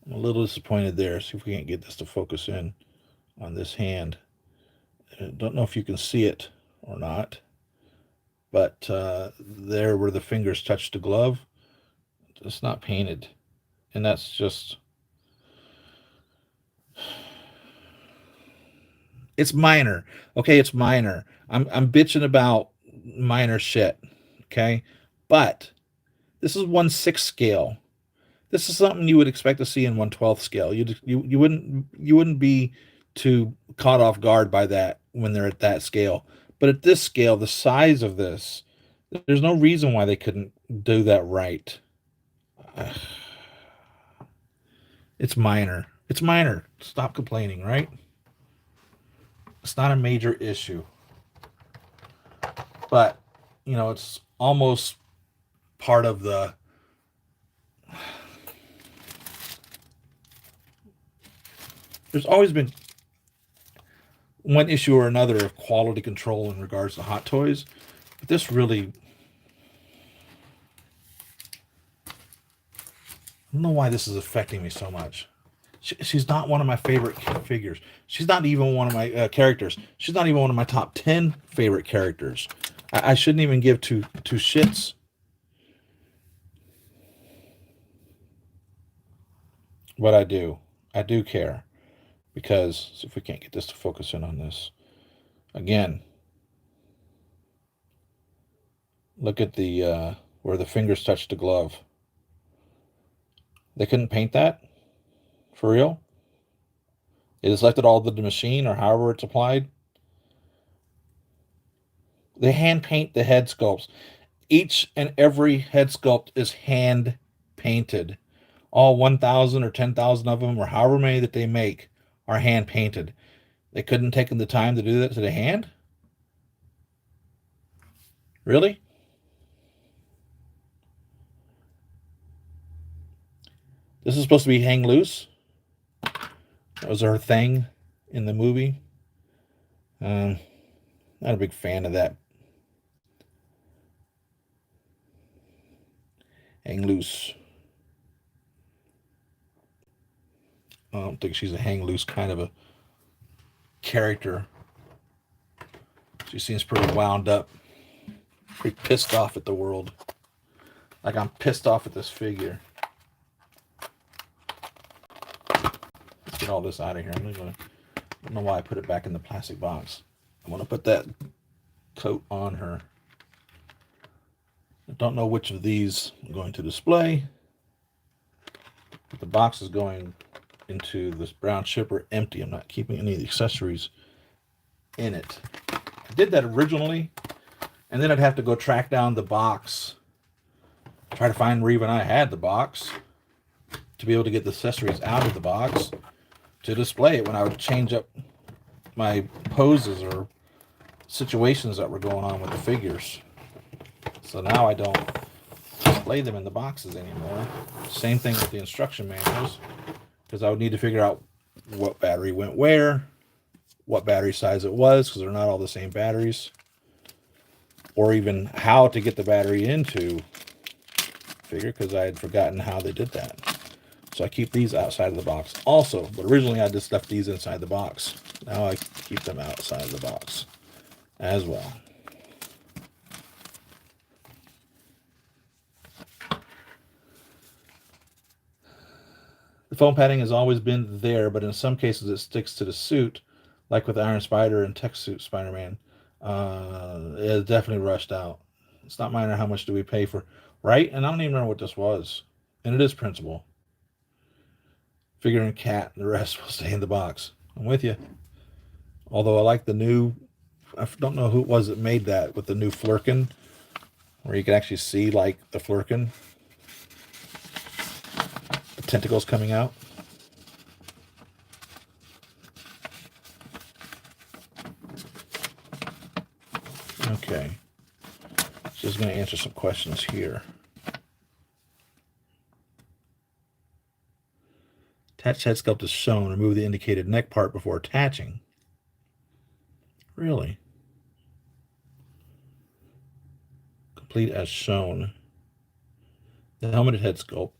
I'm a little disappointed there. See if we can't get this to focus in on this hand. I don't know if you can see it or not, but there where the fingers touch the glove, it's not painted. And that's just, it's minor. Okay, it's minor. I'm bitching about minor shit. Okay, but This is 1/6 scale. This is something you would expect to see in 1/12 scale. You wouldn't be too caught off guard by that when they're at that scale. But at this scale, the size of this, there's no reason why they couldn't do that right. It's minor. It's minor. Stop complaining, right? It's not a major issue. But, you know, it's almost part of the there's always been one issue or another of quality control in regards to Hot Toys, but this really, I don't know why this is affecting me so much. She's not one of my favorite figures. She's not even one of my characters. She's not even one of my top 10 favorite characters. I shouldn't even give two shits. But I do. I do care. Because, if we can't get this to focus in on this. Again, look at the where the fingers touch the glove. They couldn't paint that? For real? They just left it all to the machine or however it's applied? They hand paint the head sculpts. Each and every head sculpt is hand painted. All 1,000 or 10,000 of them, or however many that they make, are hand painted. They couldn't take the time to do that to the hand? Really? This is supposed to be hang loose. That was her thing in the movie. Not a big fan of that. Hang loose. I don't think she's a hang loose kind of a character. She seems pretty wound up, pretty pissed off at the world. Like I'm pissed off at this figure. Let's get all this out of here. I don't know why I put it back in the plastic box. I want to put that coat on her. I don't know which of these I'm going to display. But the box is going into this brown shipper empty. I'm not keeping any of the accessories in it. I did that originally, and then I'd have to go track down the box, try to find where even I had the box, to be able to get the accessories out of the box to display it when I would change up my poses or situations that were going on with the figures. So now I don't display them in the boxes anymore. Same thing with the instruction manuals, because I would need to figure out what battery went where, what battery size it was, because they're not all the same batteries, or even how to get the battery into figure, because I had forgotten how they did that. So I keep these outside of the box also, but originally I just left these inside the box. Now I keep them outside of the box as well. The foam padding has always been there, but in some cases it sticks to the suit, like with Iron Spider and Tech Suit Spider-Man. It's definitely rushed out. It's not minor how much do we pay for, right? And I don't even remember what this was. And it is principal. Figure and cat, and the rest will stay in the box. I'm with you. Although I like the new, I don't know who it was that made that, with the new Flurkin, where you can actually see like the Flurkin. Tentacles coming out. Okay. Just going to answer some questions here. Attached head sculpt is shown. Remove the indicated neck part before attaching. Really? Complete as shown. The helmeted head sculpt.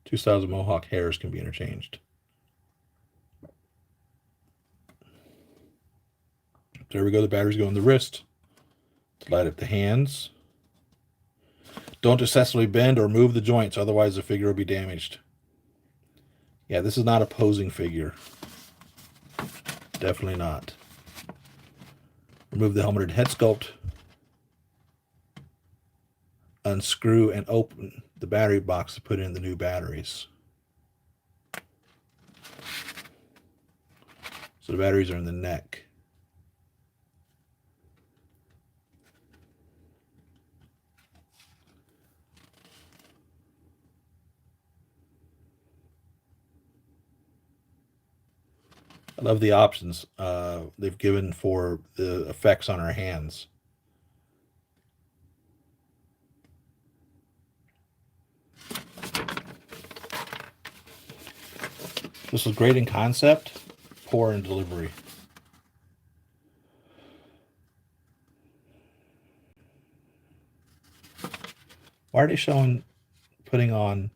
2 styles of mohawk hairs can be interchanged. There we go. The batteries go in the wrist to light up the hands. Don't excessively bend or move the joints, otherwise the figure will be damaged. Yeah, this is not a posing figure. Definitely not. Remove the helmeted head sculpt. unscrew and open the battery box to put in the new batteries. So the batteries are in the neck. I love the options they've given for the effects on our hands. This was great in concept, poor in delivery. Why are they showing putting on?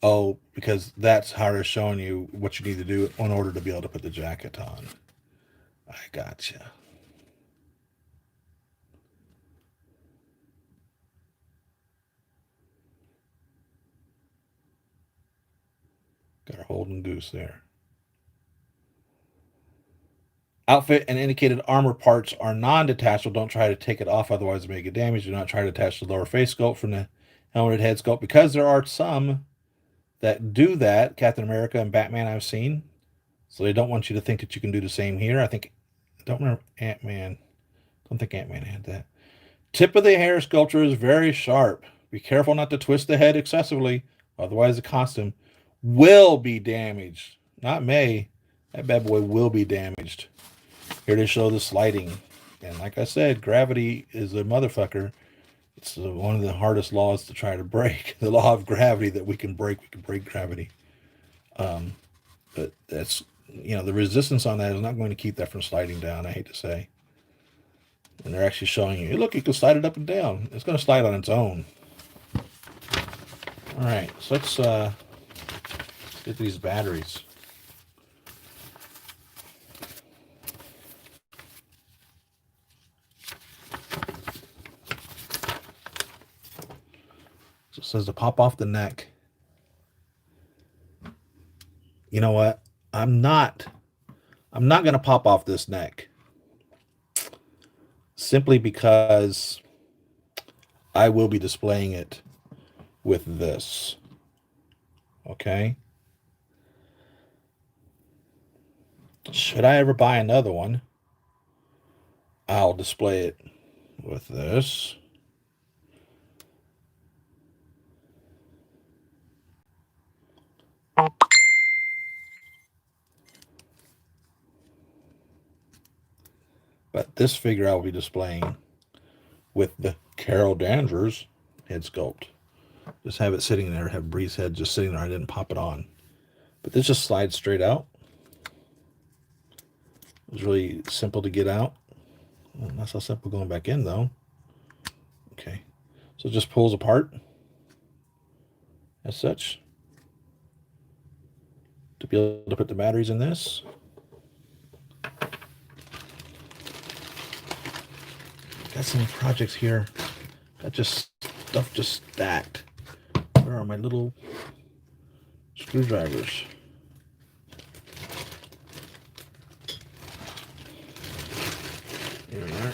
Oh, because that's how they're showing you what you need to do in order to be able to put the jacket on. I gotcha. Got our Holden Goose there. Outfit and indicated armor parts are non-detachable. Don't try to take it off, otherwise it may get damaged. Do not try to attach the lower face sculpt from the helmeted head sculpt, because there are some that do that. Captain America and Batman I've seen. So they don't want you to think that you can do the same here. I don't remember Ant-Man. Don't think Ant-Man had that. Tip of the hair sculpture is very sharp. Be careful not to twist the head excessively, otherwise the costume will be damaged. Not may. That bad boy will be damaged. Here they show the sliding. And like I said, gravity is a motherfucker. It's one of the hardest laws to try to break. The law of gravity that we can break gravity. But that's, the resistance on that is not going to keep that from sliding down, I hate to say. And they're actually showing you, hey, look, you can slide it up and down. It's going to slide on its own. All right, so let's get these batteries. So it says to pop off the neck. You know what? I'm not going to pop off this neck. Simply because I will be displaying it with this. Okay? Should I ever buy another one, I'll display it with this. But this figure I will be displaying with the Carol Danvers head sculpt. Just have it sitting there, have Brie's head just sitting there. I didn't pop it on. But this just slides straight out. It was really simple to get out. Well, not so simple going back in, though. Okay. So it just pulls apart as such to be able to put the batteries in this. Got some projects here. Got just stuff just stacked. Where are my little screwdrivers? Here we are.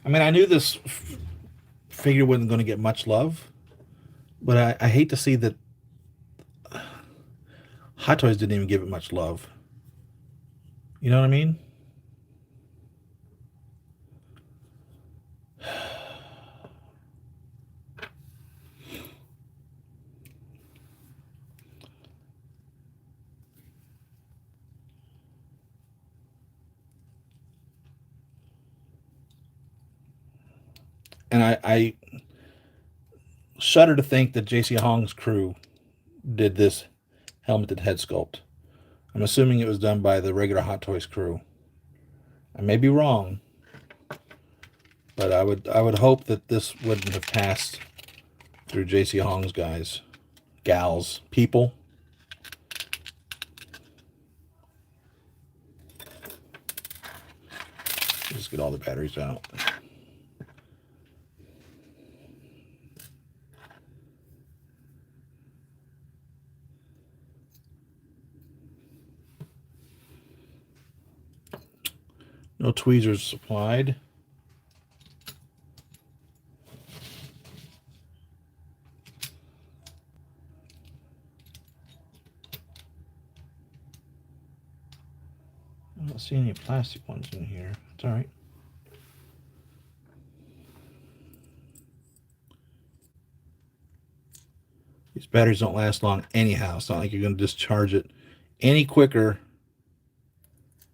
I mean, I knew this figure wasn't going to get much love, but I hate to see that Hot Toys didn't even give it much love. You know what I mean? And I shudder to think that J.C. Hong's crew did this helmeted head sculpt. I'm assuming it was done by the regular Hot Toys crew. I may be wrong, but I would hope that this wouldn't have passed through J.C. Hong's guys, gals, people. Just get all the batteries out. No tweezers supplied. I don't see any plastic ones in here. It's all right. These batteries don't last long anyhow. It's not like you're going to discharge it any quicker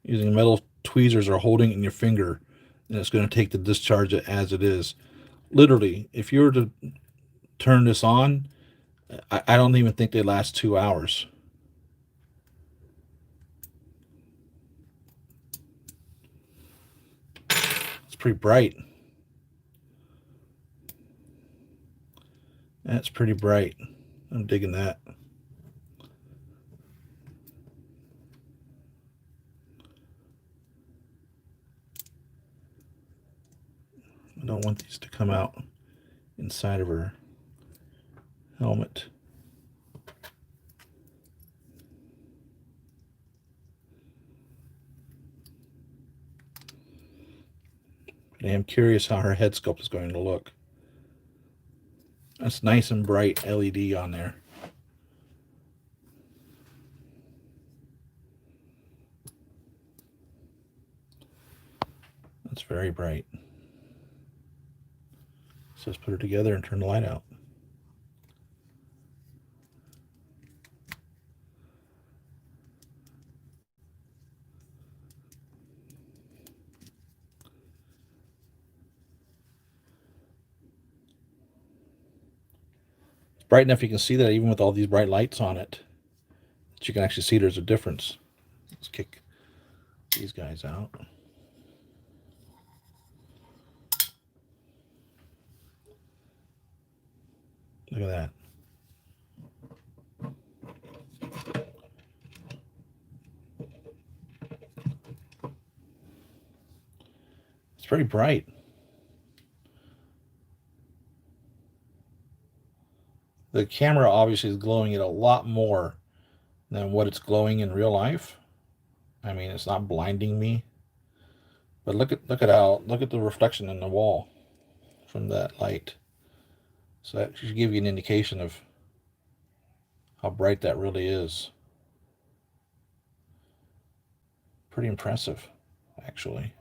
using metal tweezers or holding it in your finger than it's going to take to discharge it as it is. Literally, if you were to turn this on, I don't even think they last 2 hours. It's pretty bright. That's pretty bright. I'm digging that. I don't want these to come out inside of her helmet. I am curious how her head sculpt is going to look. That's nice and bright LED on there. That's very bright. So let's put her together and turn the light out. It's bright enough you can see that even with all these bright lights on it, that you can actually see there's a difference. Let's kick these guys out. Look at that. It's pretty bright. The camera obviously is glowing it a lot more than what it's glowing in real life. I mean, it's not blinding me. But look at the reflection in the wall from that light. So that should give you an indication of how bright that really is. Pretty impressive, actually.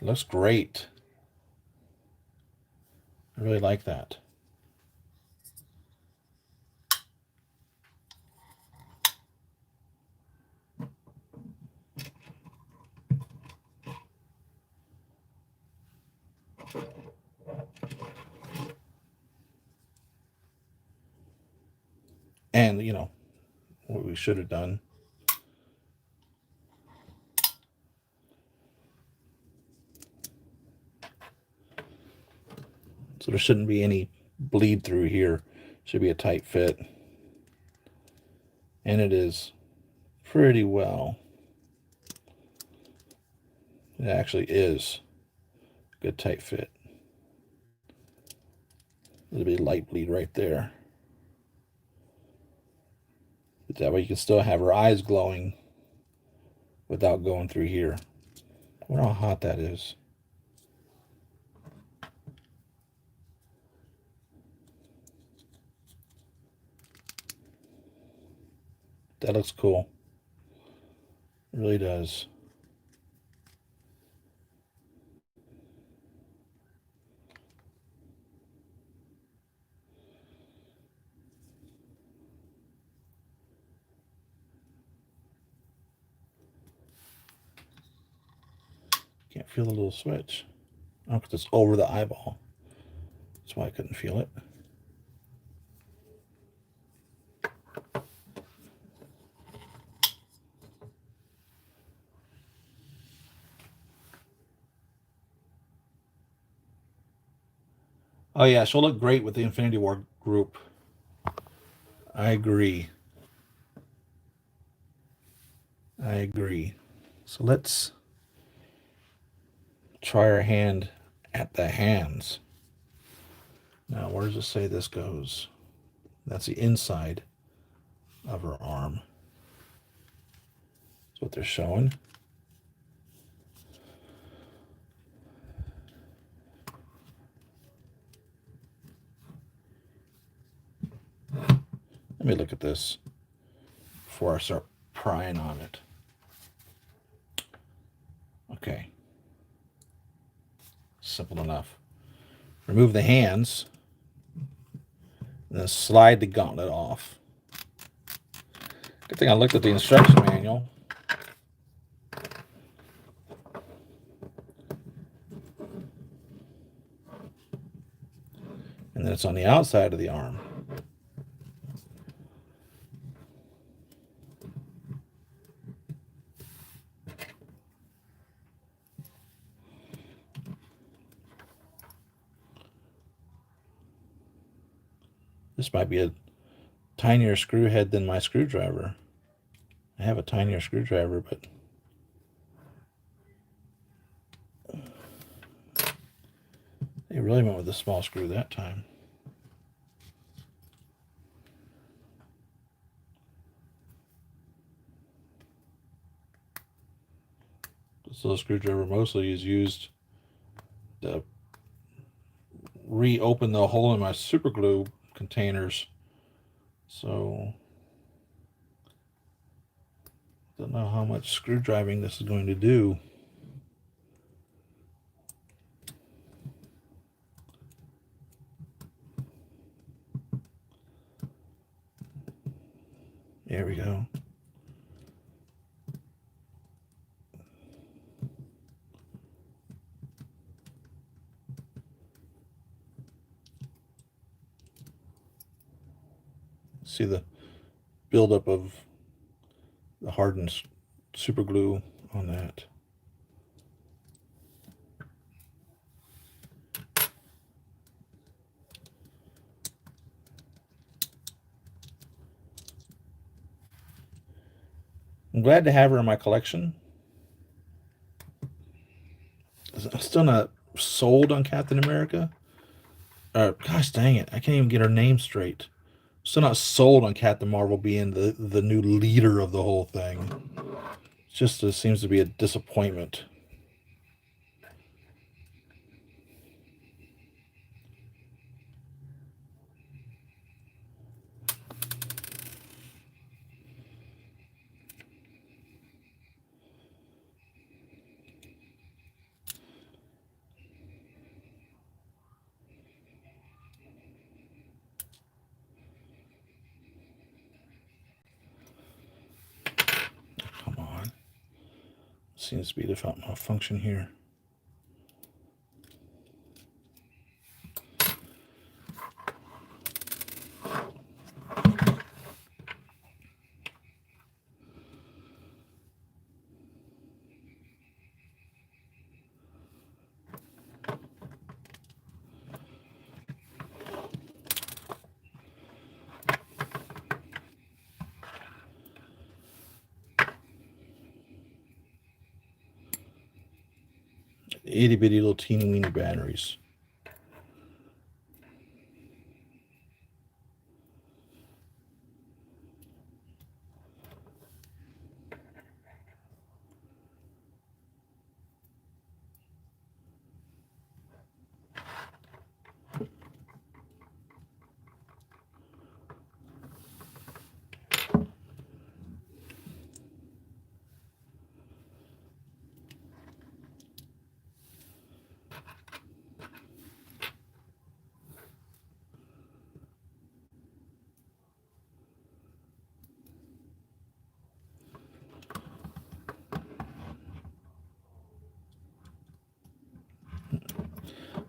It looks great. I really like that. And, you know, what we should have done. So there shouldn't be any bleed through here. Should be a tight fit. And it is pretty well. It actually is a good tight fit. There'll be light bleed right there. But that way you can still have her eyes glowing without going through here. I wonder how hot that is. That looks cool. It really does. Can't feel the little switch. Oh, because it's over the eyeball. That's why I couldn't feel it. Oh yeah, she'll look great with the Infinity War group. I agree. I agree. So let's try our hand at the hands. Now, where does it say this goes? That's the inside of her arm. That's what they're showing. Let me look at this before I start prying on it. Okay. Simple enough. Remove the hands, and then slide the gauntlet off. Good thing I looked at the instruction manual. And then it's on the outside of the arm. This might be a tinier screw head than my screwdriver. I have a tinier screwdriver, but they really went with a small screw that time. This little screwdriver mostly is used to reopen the hole in my super glue containers. So don't know how much screwdriving this is going to do. There we go. See the buildup of the hardened super glue on that. I'm glad to have her in my collection. I'm still not sold on Captain America. Gosh dang it, I can't even get her name straight. Still not sold on Captain Marvel being the new leader of the whole thing. It just seems to be a disappointment. Seems to be the malfunction here. Itty bitty little teeny weeny batteries.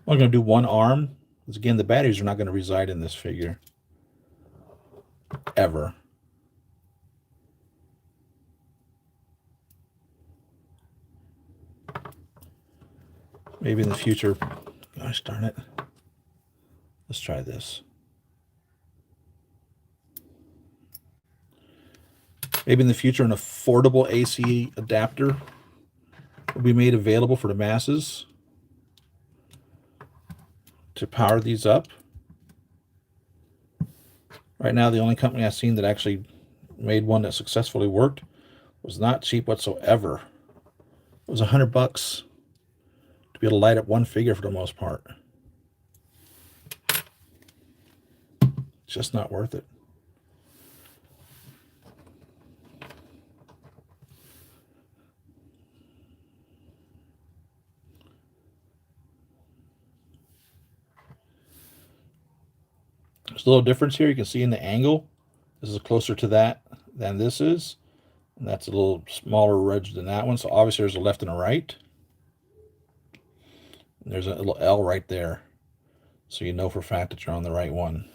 I'm going to do one arm, because again, the batteries are not going to reside in this figure. Ever. Maybe in the future. Gosh darn it. Let's try this. Maybe in the future an affordable AC adapter will be made available for the masses. to power these up. Right now, the only company I've seen that actually made one that successfully worked was not cheap whatsoever. It was $100 to be able to light up one figure for the most part. Just not worth it. There's a little difference here. You can see in the angle. This is closer to that than this is. And that's a little smaller edge than that one. So obviously there's a left and a right. And there's a little L right there. So you know for a fact that you're on the right one.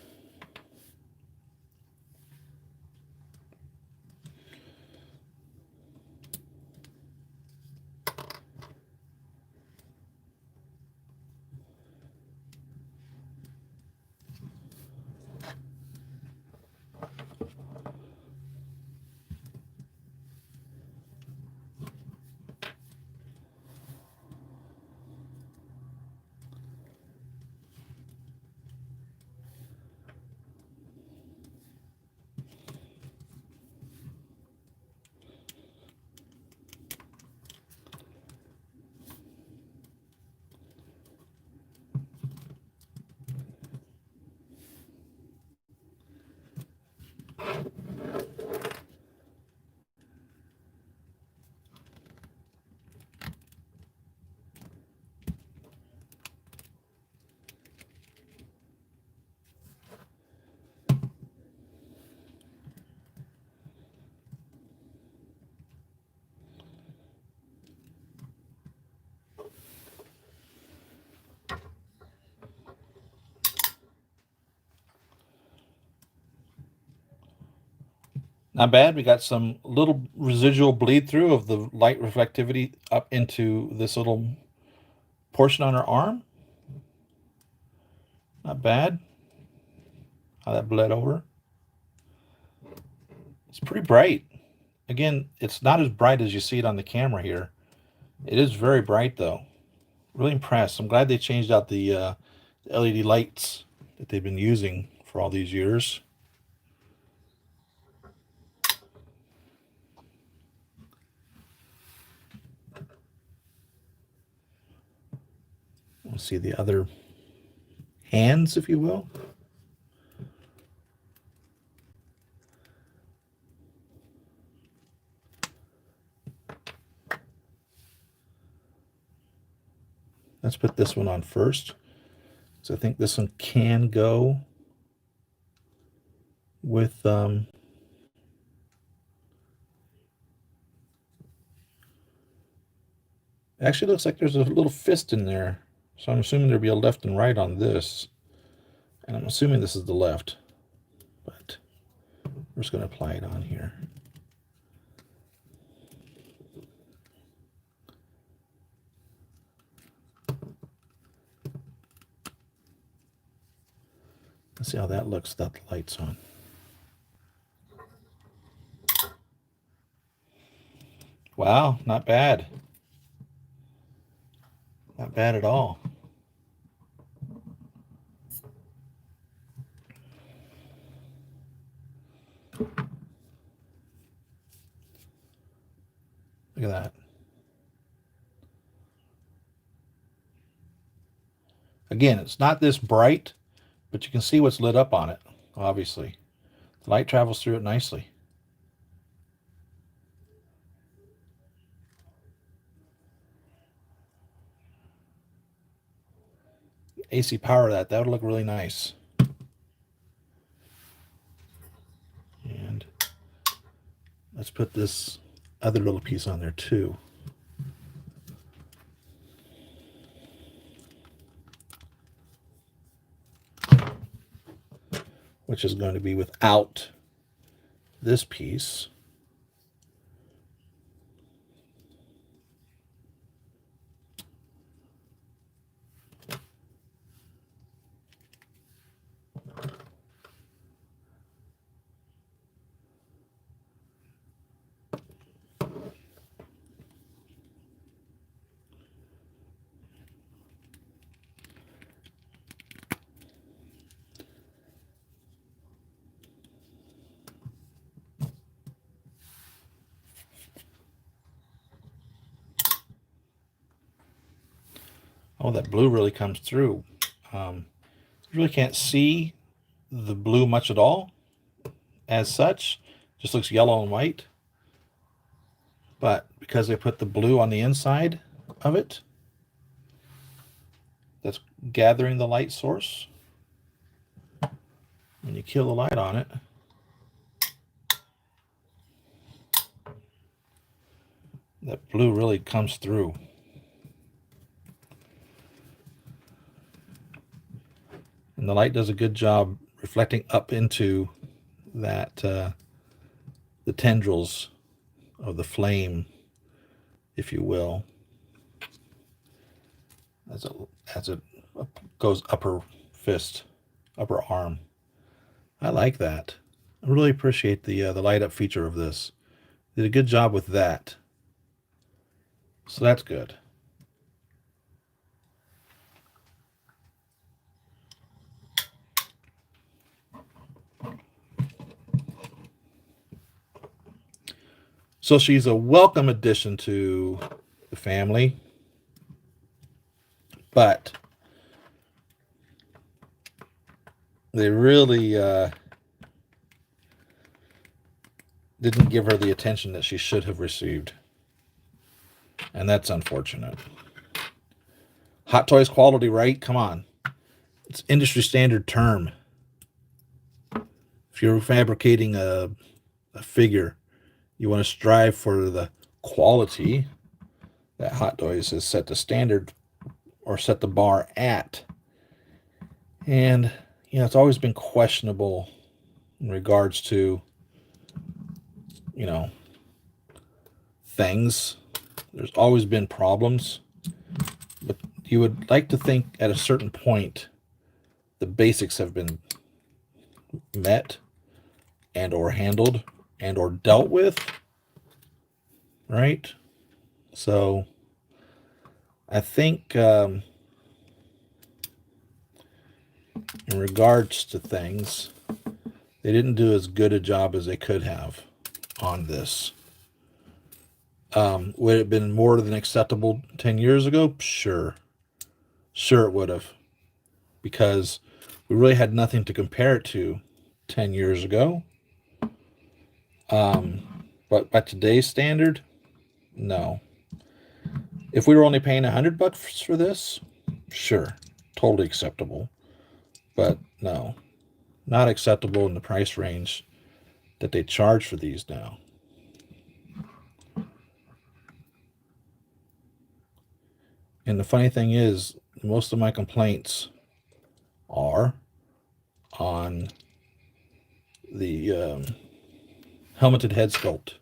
Not bad. We got some little residual bleed through of the light reflectivity up into this little portion on her arm. Not bad. How that bled over. It's pretty bright. Again, it's not as bright as you see it on the camera here. It is very bright though. Really impressed. I'm glad they changed out the LED lights that they've been using for all these years. We'll see the other hands, if you will. Let's put this one on first. So I think this one can go with actually looks like there's a little fist in there. So I'm assuming there'll be a left and right on this. And I'm assuming this is the left. But we're just going to apply it on here. Let's see how that looks without the lights on. Wow, not bad. Not bad at all. Look at that. Again, it's not this bright, but you can see what's lit up on it, obviously. The light travels through it nicely. AC power that would look really nice. And let's put this other little piece on there too. Which is going to be without this piece. Oh, that blue really comes through. You really can't see the blue much at all as such. Just looks yellow and white. But because they put the blue on the inside of it, that's gathering the light source. When you kill the light on it, that blue really comes through. And the light does a good job reflecting up into that the tendrils of the flame, if you will, as it goes upper fist, upper arm. I like that. I really appreciate the light up feature of this. Did a good job with that. So that's good. So she's a welcome addition to the family, but they really didn't give her the attention that she should have received. And that's unfortunate. Hot Toys quality, right? Come on. It's industry standard term. If you're fabricating a figure, you want to strive for the quality that Hot Toys has set the standard or set the bar at. And, you know, it's always been questionable in regards to, you know, things. There's always been problems. But you would like to think at a certain point the basics have been met and or handled and or dealt with, right? So I think in regards to things, they didn't do as good a job as they could have on this. Would it have been more than acceptable 10 years ago? Sure. Sure it would have. Because we really had nothing to compare it to 10 years ago. But by today's standard, no. If we were only paying $100 for this, sure, totally acceptable. But no, not acceptable in the price range that they charge for these now. And the funny thing is, most of my complaints are on the helmeted head sculpt.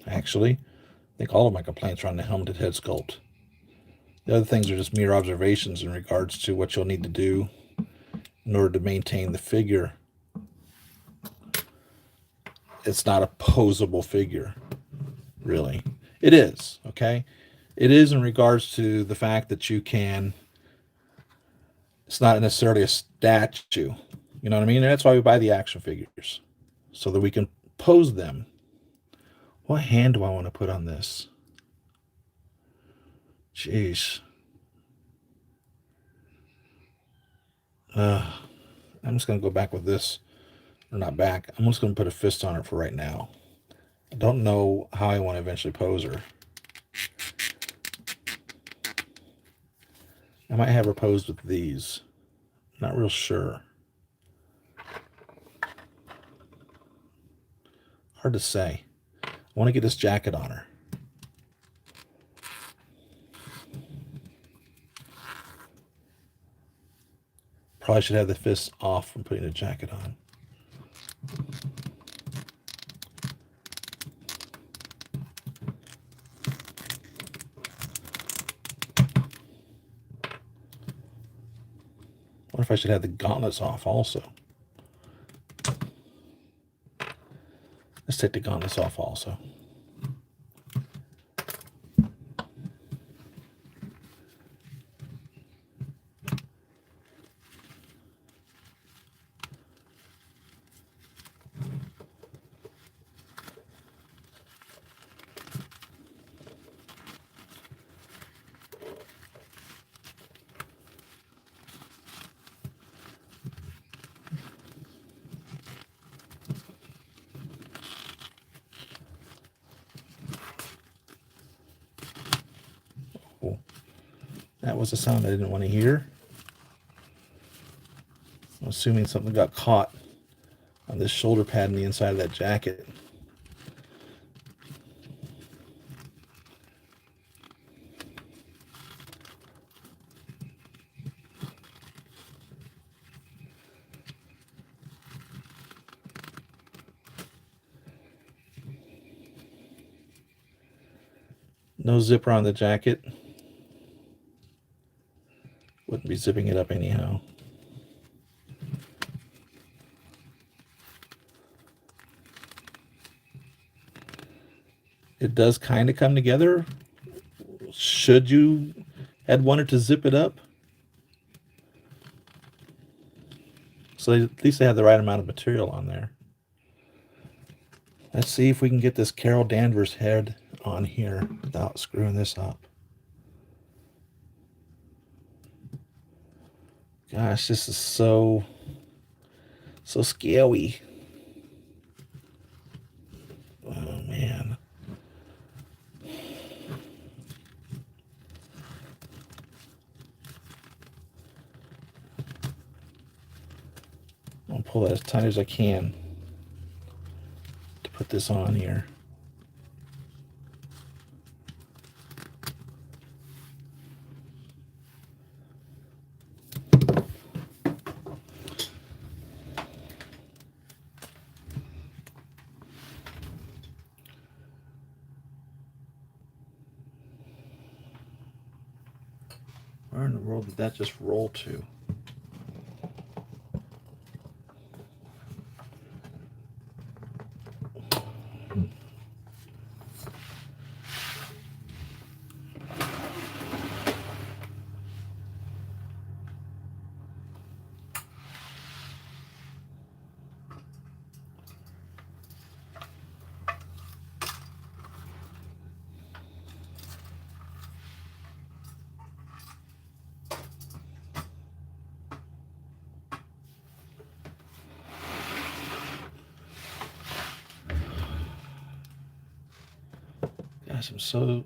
Actually, I think all of my complaints are on the helmeted head sculpt. The other things are just mere observations in regards to what you'll need to do in order to maintain the figure. It's not a posable figure, really. It is, okay? It is in regards to the fact that you can, it's not necessarily a statue. You know what I mean? And that's why we buy the action figures, so that we can pose them. What hand do I want to put on this? Jeez. I'm just going to go back with this. Or not back. I'm just going to put a fist on it for right now. I don't know how I want to eventually pose her. I might have her posed with these. Not real sure. Hard to say. I want to get this jacket on her. Probably should have the fists off from putting the jacket on. What if I should have the gauntlets off also? Let's take the gauntlets off also. That was a sound I didn't want to hear. I'm assuming something got caught on this shoulder pad in the inside of that jacket. No zipper on the jacket. Wouldn't be zipping it up anyhow. It does kind of come together. Should you had wanted to zip it up. So at least they have the right amount of material on there. Let's see if we can get this Carol Danvers head on here without screwing this up. Gosh, this is so scary. Oh man. I'll pull that as tight as I can to put this on here. Where in the world did that just roll to? Gosh, I'm so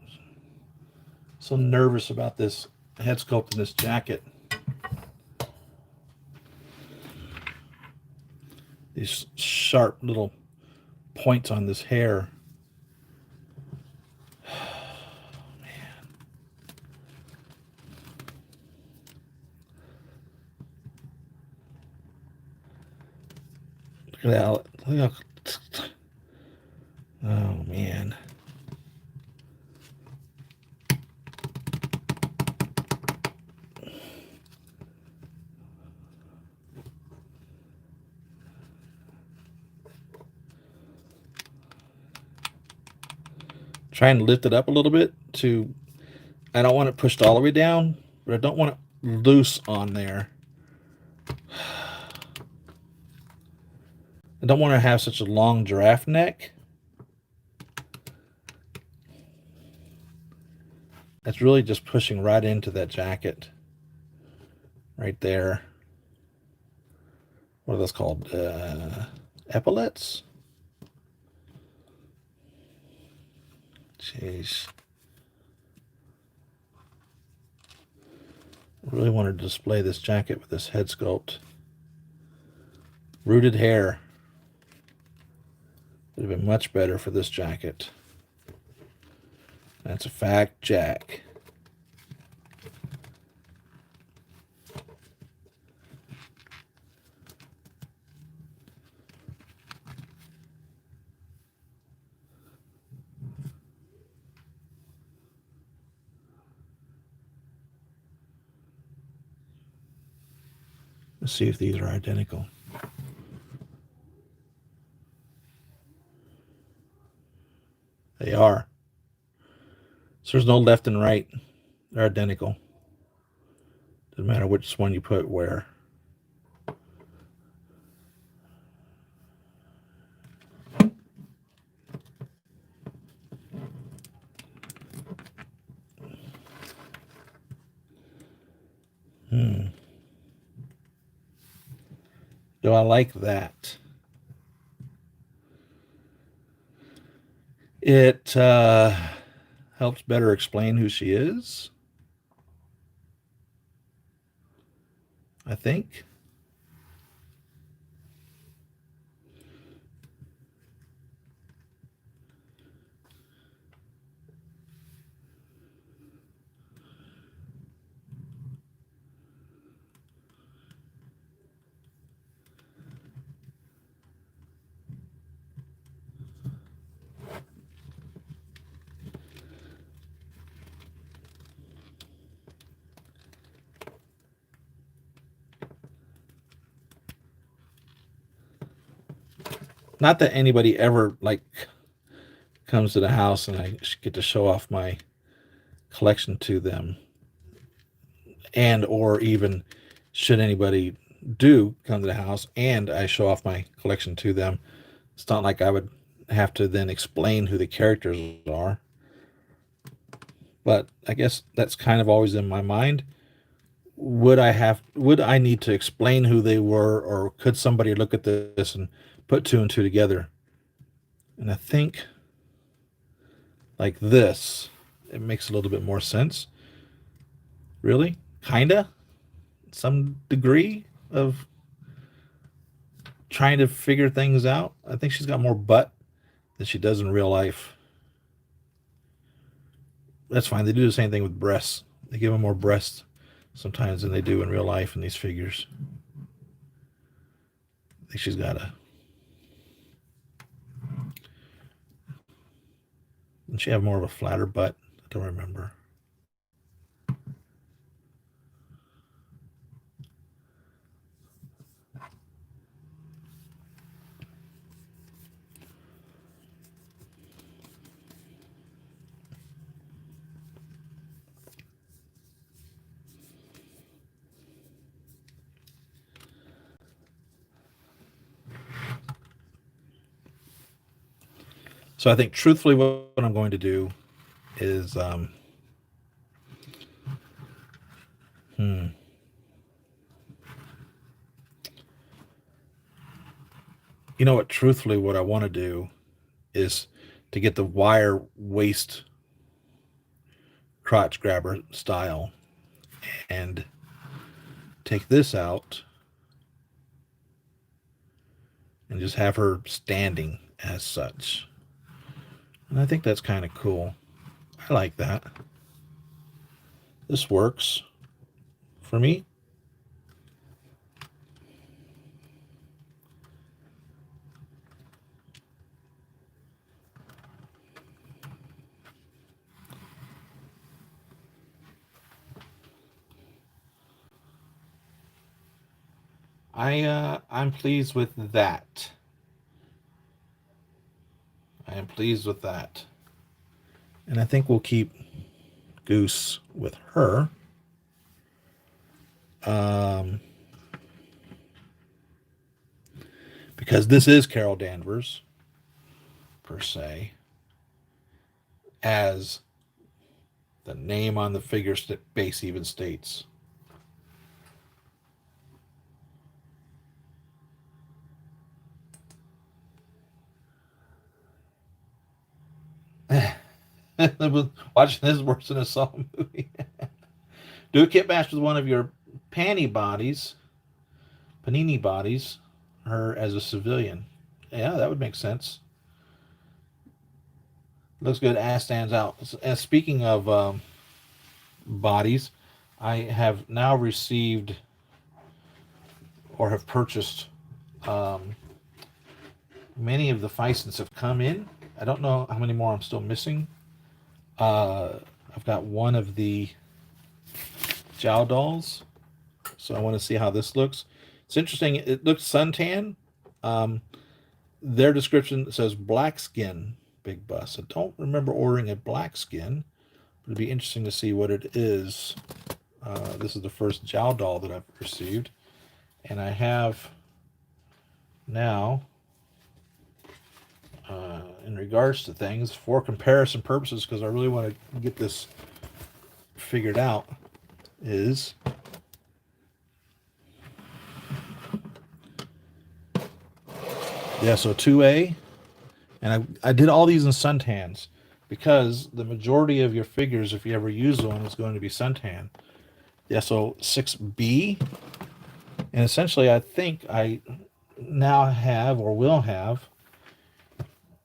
nervous about this head sculpt in this jacket. These sharp little points on this hair. Man. Look at that. Look how, oh man. Try and lift it up a little bit to, I don't want it pushed all the way down, but I don't want it loose on there. I don't want to have such a long giraffe neck. That's really just pushing right into that jacket. Right there. What are those called? Epaulets? Jeez. I really wanted to display this jacket with this head sculpt. Rooted hair. Would have been much better for this jacket. That's a fact, Jack. Let's see if these are identical. They are. So there's no left and right. They're identical. Doesn't matter which one you put where. Do I like that? It helps better explain who she is. I think. Not that anybody ever like comes to the house and I get to show off my collection to them, and or even should anybody do come to the house and I show off my collection to them, it's not like I would have to then explain who the characters are. But I guess that's kind of always in my mind. Would I need to explain who they were, or could somebody look at this and put two and two together? And I think like this, it makes a little bit more sense. Really? Kinda? Some degree of trying to figure things out. I think she's got more butt than she does in real life. That's fine. They do the same thing with breasts. They give them more breasts sometimes than they do in real life in these figures. I think she's got a... Doesn't she have more of a flatter butt? I don't remember. So I think truthfully what I'm going to do is you know what, truthfully what I want to do is to get the wire waist crotch grabber style and take this out and just have her standing as such. And I think that's kind of cool. I like that. This works for me. I'm pleased with that. I am pleased with that. And I think we'll keep Goose with her. Because this is Carol Danvers, per se, as the name on the figure base even states. Watching this worse than a Saw movie. Do a kit match with one of your panini bodies, her as a civilian. Yeah, that would make sense. Looks good. Ass stands out. And speaking of bodies, I have now received or have purchased many of the Feistons have come in. I don't know how many more I'm still missing. I've got one of the Jow dolls, so I want to see how this looks. It's interesting. It looks suntan. Their description says black skin, big bust. I don't remember ordering a black skin, but it'd be interesting to see what it is. This is the first Jow doll that I've received, and I have now, in regards to things, for comparison purposes, because I really want to get this figured out, is so 2A, and I did all these in suntans because the majority of your figures, if you ever use one, is going to be suntan. Yeah, so 6B And essentially, I think I now have or will have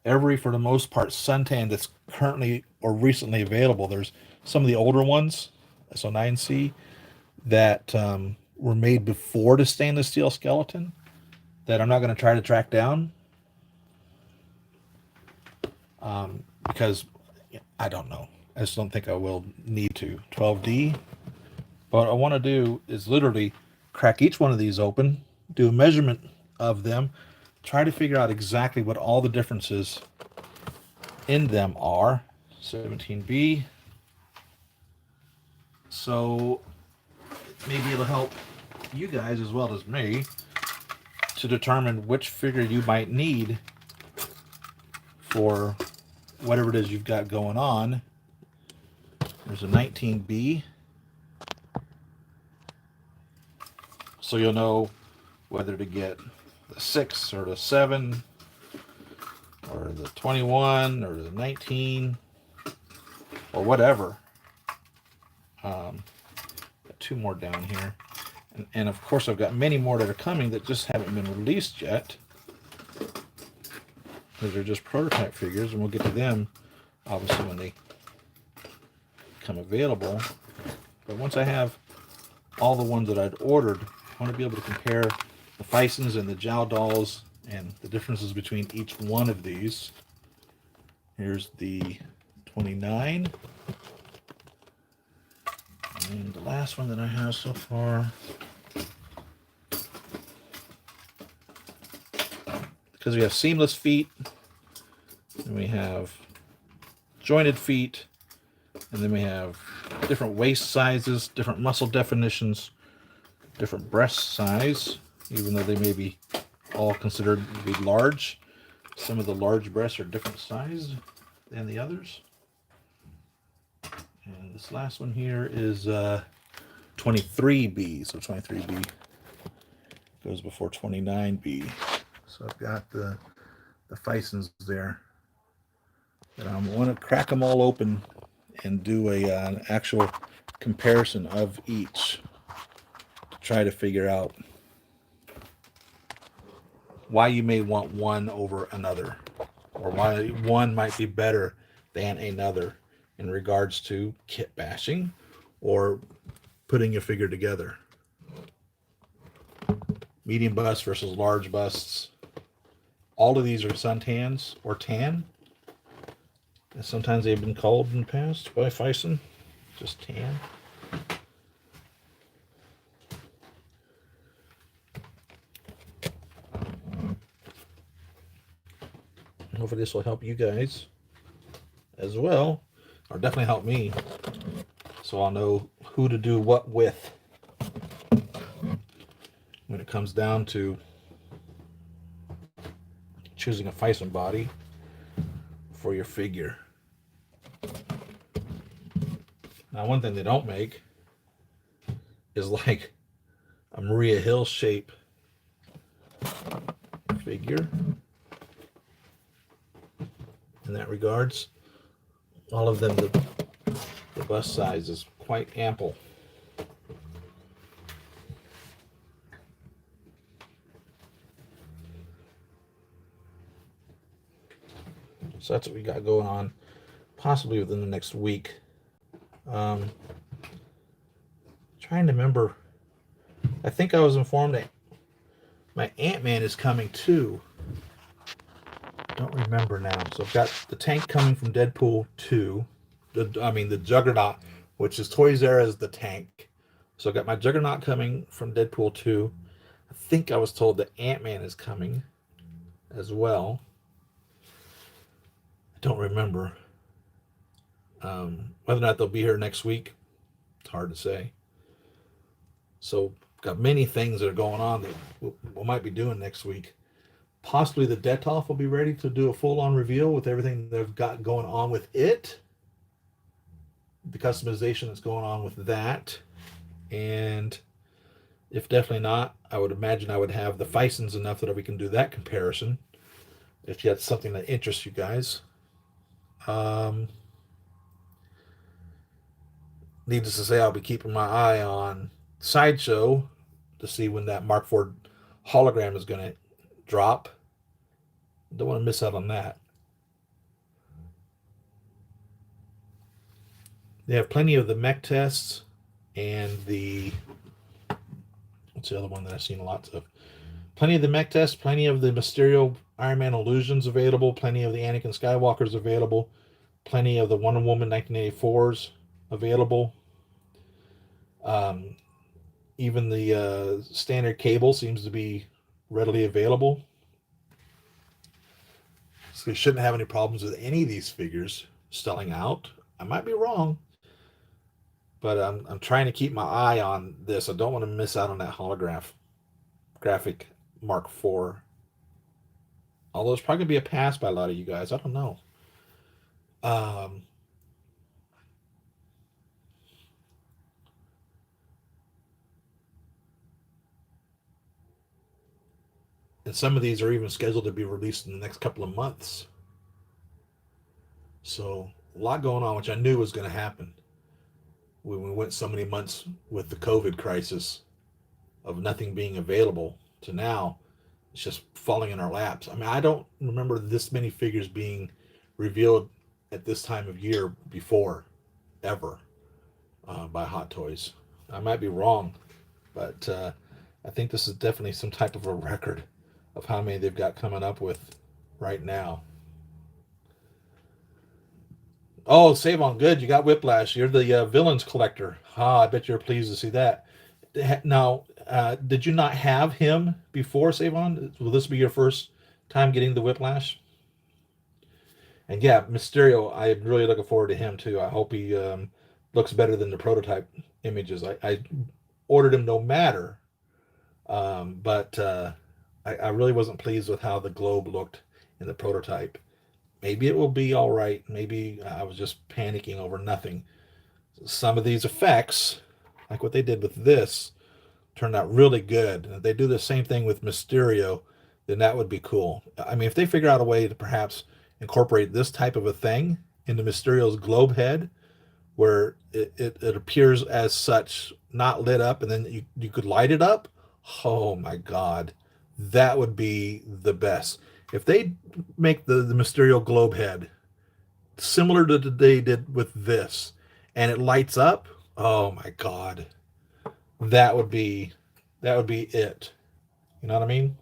every, for the most part, suntan that's currently or recently available. There's some of the older ones, SO9C, that were made before the stainless steel skeleton that I'm not going to try to track down because I don't know. I just don't think I will need to. 12D. But what I want to do is literally crack each one of these open, do a measurement of them, try to figure out exactly what all the differences in them are. 17B. So maybe it'll help you guys as well as me to determine which figure you might need for whatever it is you've got going on. There's a 19B. So you'll know whether to get the 6 or the 7 or the 21 or the 19 or whatever. Got 2 more down here. And of course I've got many more that are coming that just haven't been released yet. Because they're just prototype figures, and we'll get to them obviously when they become available. But once I have all the ones that I'd ordered, I want to be able to compare the Fisons and the Jow dolls and the differences between each one of these. Here's the 29. And the last one that I have so far, because we have seamless feet, and we have jointed feet, and then we have different waist sizes, different muscle definitions, different breast size, even though they may be all considered to be large. Some of the large breasts are different size than the others. And this last one here is 23B. So 23B goes before 29B. So I've got the Fisons there. And I want to crack them all open and do an actual comparison of each to try to figure out why you may want one over another, or why one might be better than another in regards to kit bashing or putting a figure together. Medium busts versus large busts. All of these are suntans or tan, as sometimes they've been called in the past by Fison. Just tan. Hopefully this will help you guys as well, or definitely help me, so I'll know who to do what with when it comes down to choosing a Fison body for your figure. Now, one thing they don't make is like a Maria Hill shape figure. In that regards, all of them, the bust size is quite ample. So that's what we got going on, possibly within the next week. Trying to remember, I think I was informed that my Ant-Man is coming too. Don't remember now. So I've got the tank coming from Deadpool 2. The Juggernaut, which is Toys R Us the tank. So I've got my Juggernaut coming from Deadpool 2. I think I was told that Ant-Man is coming as well. I don't remember. Whether or not they'll be here next week, it's hard to say. So got many things that are going on that we might be doing next week. Possibly the Detolf will be ready to do a full-on reveal with everything they've got going on with it. The customization that's going on with that. And if definitely not, I would imagine I would have the Fisons enough that we can do that comparison. If that's something that interests you guys. Needless to say, I'll be keeping my eye on Sideshow to see when that Mark IV hologram is going to drop. Don't want to miss out on that. They have plenty of the mech tests and the, what's the other one that I've seen lots of? Plenty of the mech tests, plenty of the Mysterio Iron Man illusions available, plenty of the Anakin Skywalkers available, plenty of the Wonder Woman 1984s available. Even the standard cable seems to be readily available. So you shouldn't have any problems with any of these figures selling out. I might be wrong, but I'm trying to keep my eye on this. I don't want to miss out on that graphic Mark IV. Although it's probably going to be a pass by a lot of you guys. I don't know. And some of these are even scheduled to be released in the next couple of months. So a lot going on, which I knew was going to happen when we went so many months with the COVID crisis of nothing being available to now it's just falling in our laps. I mean, I don't remember this many figures being revealed at this time of year before, ever, by Hot Toys. I might be wrong, but I think this is definitely some type of a record of how many they've got coming up with right now. Oh, save on good. You got Whiplash. You're the villains collector. I bet you're pleased to see that. Now, did you not have him before, Savon? Will this be your first time getting the Whiplash? And yeah, Mysterio, I'm really looking forward to him too. I hope he looks better than the prototype images. I ordered him no matter, but I really wasn't pleased with how the globe looked in the prototype. Maybe it will be all right. Maybe I was just panicking over nothing. Some of these effects, like what they did with this, turned out really good. If they do the same thing with Mysterio, then that would be cool. I mean, if they figure out a way to perhaps incorporate this type of a thing into Mysterio's globe head, where it appears as such, not lit up, and then you could light it up, oh my God, that would be the best. If they make the Mysterio globe head similar to what they did with this, and it lights up, oh my God, that would be it. You know what I mean?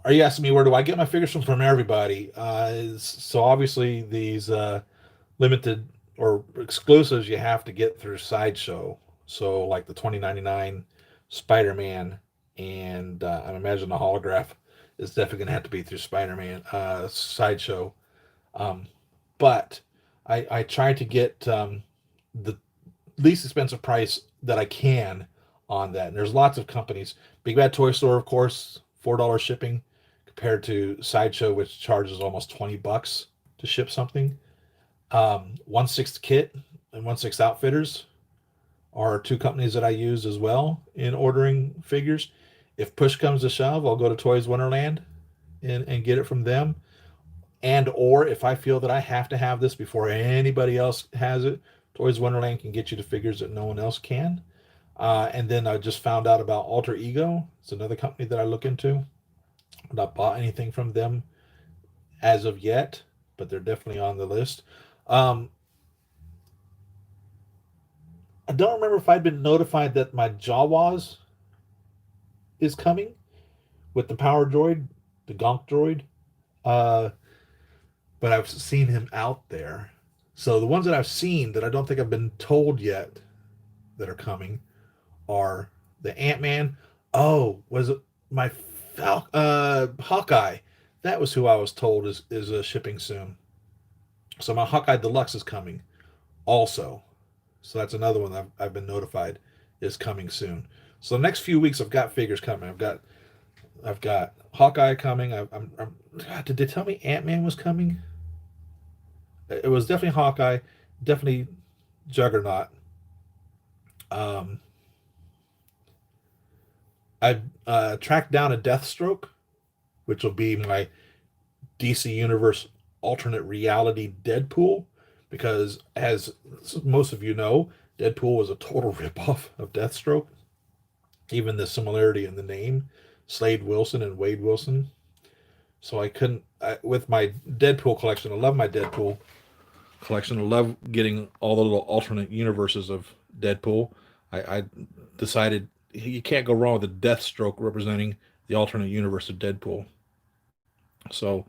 Are you asking me where do I get my figures from everybody? So obviously these limited or exclusives you have to get through Sideshow. So like the 2099 Spider-Man, and I imagine the holograph is definitely going to have to be through Spider-Man Sideshow. But I try to get the least expensive price that I can on that. And there's lots of companies. Big Bad Toy Store, of course, $4 shipping compared to Sideshow, which charges almost $20 to ship something. 1/6 Kit and 1/6 Outfitters are two companies that I use as well in ordering figures. If push comes to shove, I'll go to Toys Wonderland and get it from them. And or if I feel that I have to have this before anybody else has it, Toys Wonderland can get you the figures that no one else can. And then I just found out about Alter Ego. It's another company that I look into. I've not bought anything from them as of yet, but they're definitely on the list. I don't remember if I'd been notified that my Jawas is coming with the Power Droid, the Gonk Droid. But I've seen him out there. So the ones that I've seen that I don't think I've been told yet that are coming are the Ant-Man. Oh, was it my Hawkeye? That was who I was told is shipping soon. So my Hawkeye Deluxe is coming also. So that's another one I've been notified is coming soon. So the next few weeks I've got figures coming. I've got Hawkeye coming. God, did they tell me Ant-Man was coming? It was definitely Hawkeye, definitely Juggernaut. I tracked down a Deathstroke, which will be my DC Universe alternate reality Deadpool, because, as most of you know, Deadpool was a total ripoff of Deathstroke. Even the similarity in the name, Slade Wilson and Wade Wilson. So with my Deadpool collection, I love my Deadpool collection. I love getting all the little alternate universes of Deadpool. I decided you can't go wrong with a Deathstroke representing the alternate universe of Deadpool. So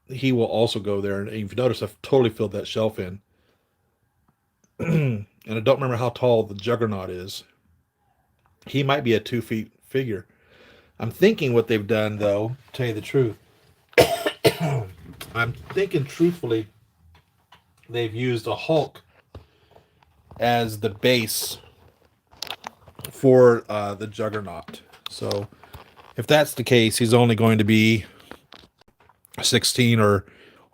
he will also go there. And if you notice, I've totally filled that shelf in. And I don't remember how tall the Juggernaut is. He might be a 2 feet figure. I'm thinking what they've done, though, to tell you the truth. I'm thinking truthfully, they've used a Hulk as the base for the Juggernaut. So if that's the case, he's only going to be 16 or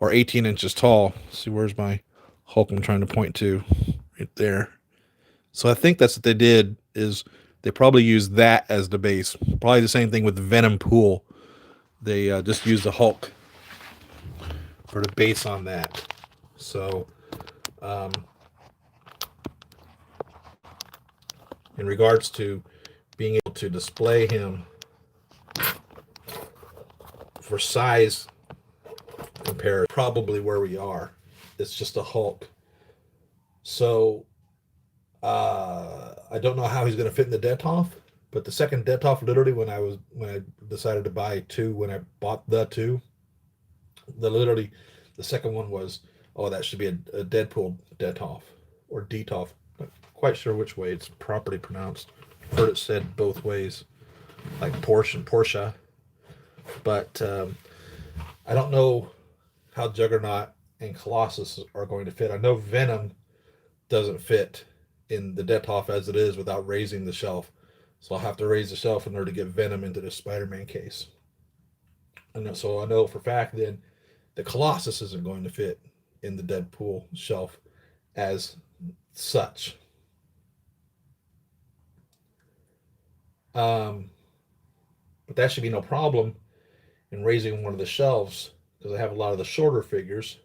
18 inches tall. Let's see, where's my Hulk I'm trying to point to? Right there. So I think that's what they did, is they probably used that as the base. Probably the same thing with the Venom Pool. They just used the Hulk for the base on that. So in regards to being able to display him for size compared, probably where we are. It's just a Hulk. So I don't know how he's going to fit in the Detolf, but the second Detolf, literally, when I decided to buy two, when I bought the two, the second one was, oh, that should be a Deadpool Detolf or Detolf. Not quite sure which way it's properly pronounced. I've heard it said both ways, like Porsche and Porsche. But I don't know how Juggernaut and Colossus are going to fit. I know Venom doesn't fit in the Detolf as it is without raising the shelf. So I'll have to raise the shelf in order to get Venom into the Spider-Man case. So I know for a fact then the Colossus isn't going to fit in the Deadpool shelf as such. But that should be no problem in raising one of the shelves, because I have a lot of the shorter figures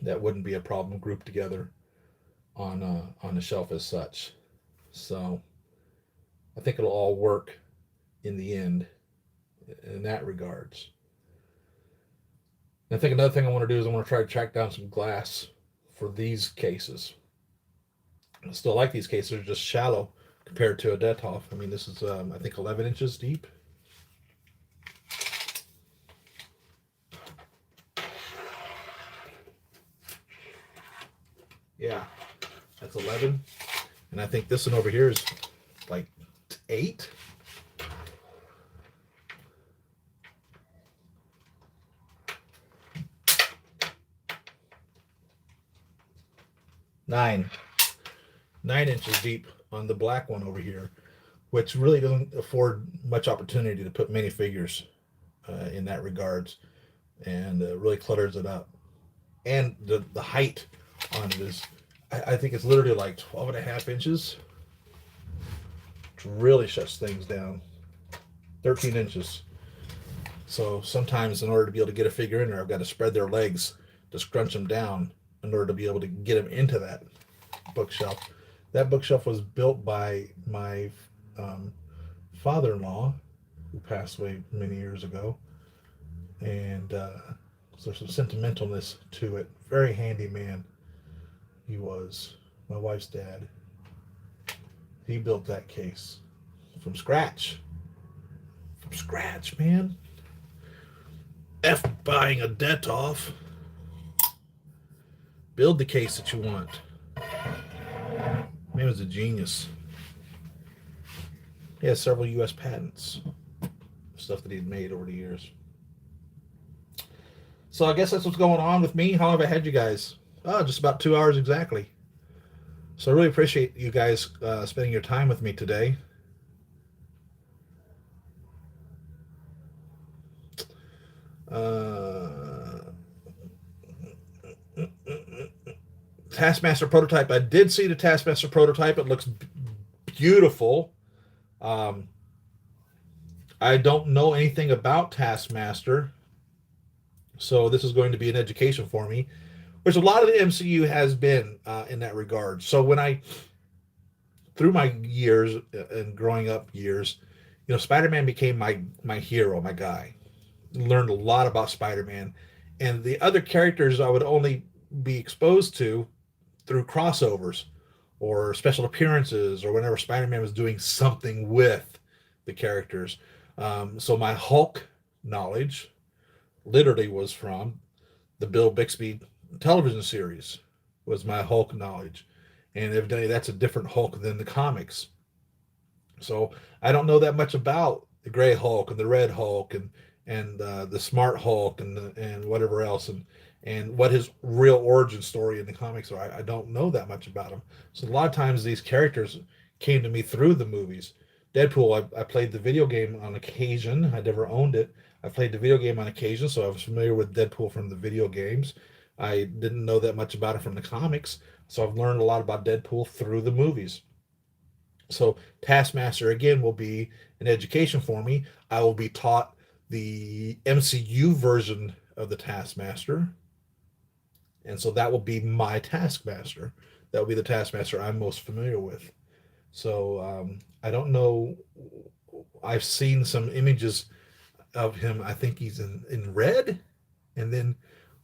that wouldn't be a problem grouped together on the shelf as such. So I think it'll all work in the end in that regards. And I think another thing I want to do is I want to try to track down some glass for these cases. I still like these cases. They're just shallow compared to a Detolf. I mean, this is I think 11 inches deep. Yeah, that's 11. And I think this one over here is like 8. Nine inches deep on the black one over here, which really doesn't afford much opportunity to put many figures in that regards, and really clutters it up. And the height on it is, I think it's literally like 12 and a half inches, which really shuts things down. 13 inches. So sometimes in order to be able to get a figure in there, I've got to spread their legs to scrunch them down in order to be able to get them into that bookshelf. That bookshelf was built by my father-in-law, who passed away many years ago, and so there's some sentimentalness to it. Very handy man he was. My wife's dad. He built that case from scratch. From scratch, man. F buying a Detolf. Build the case that you want. Man was a genius. He has several U.S. patents. Stuff that he'd made over the years. So I guess that's what's going on with me. How long have I had you guys? Oh, just about 2 hours exactly. So I really appreciate you guys spending your time with me today. Taskmaster Prototype. I did see the Taskmaster Prototype. It looks beautiful. I don't know anything about Taskmaster. So this is going to be an education for me, which a lot of the MCU has been in that regard. So when I, through my years and growing up years, Spider-Man became my hero, my guy. Learned a lot about Spider-Man, and the other characters I would only be exposed to through crossovers or special appearances or whenever Spider-Man was doing something with the characters. So my Hulk knowledge literally was from the Bill Bixby television series was my Hulk knowledge. And evidently that's a different Hulk than the comics. So I don't know that much about the Gray Hulk and the Red Hulk and the Smart Hulk and whatever else and what his real origin story in the comics are. I don't know that much about him. So a lot of times these characters came to me through the movies. Deadpool, I played the video game on occasion. I never owned it. I played the video game on occasion, so I was familiar with Deadpool from the video games. I didn't know that much about it from the comics, so I've learned a lot about Deadpool through the movies. So Taskmaster again will be an education for me. I will be taught the MCU version of the Taskmaster, and so that will be my Taskmaster. That will be the Taskmaster I'm most familiar with. So I don't know. I've seen some images of him. I think he's in red, and then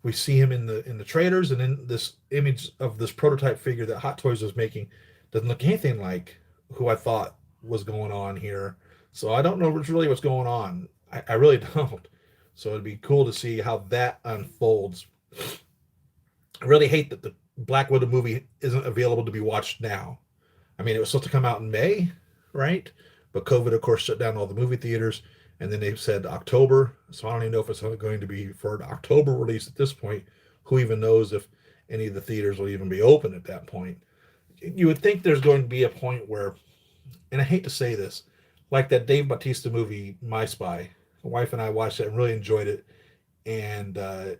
we see him in the trailers, and then this image of this prototype figure that Hot Toys was making doesn't look anything like who I thought was going on here. So I don't know really what's going on. I really don't. So it'd be cool to see how that unfolds. I really hate that the Black Widow movie isn't available to be watched now. I mean, it was supposed to come out in May, right? But COVID, of course, shut down all the movie theaters, and then they said October. So I don't even know if it's going to be for an October release at this point. Who even knows if any of the theaters will even be open at that point? You would think there's going to be a point where, and I hate to say this, like that Dave Bautista movie, My Spy. My wife and I watched it and really enjoyed it, and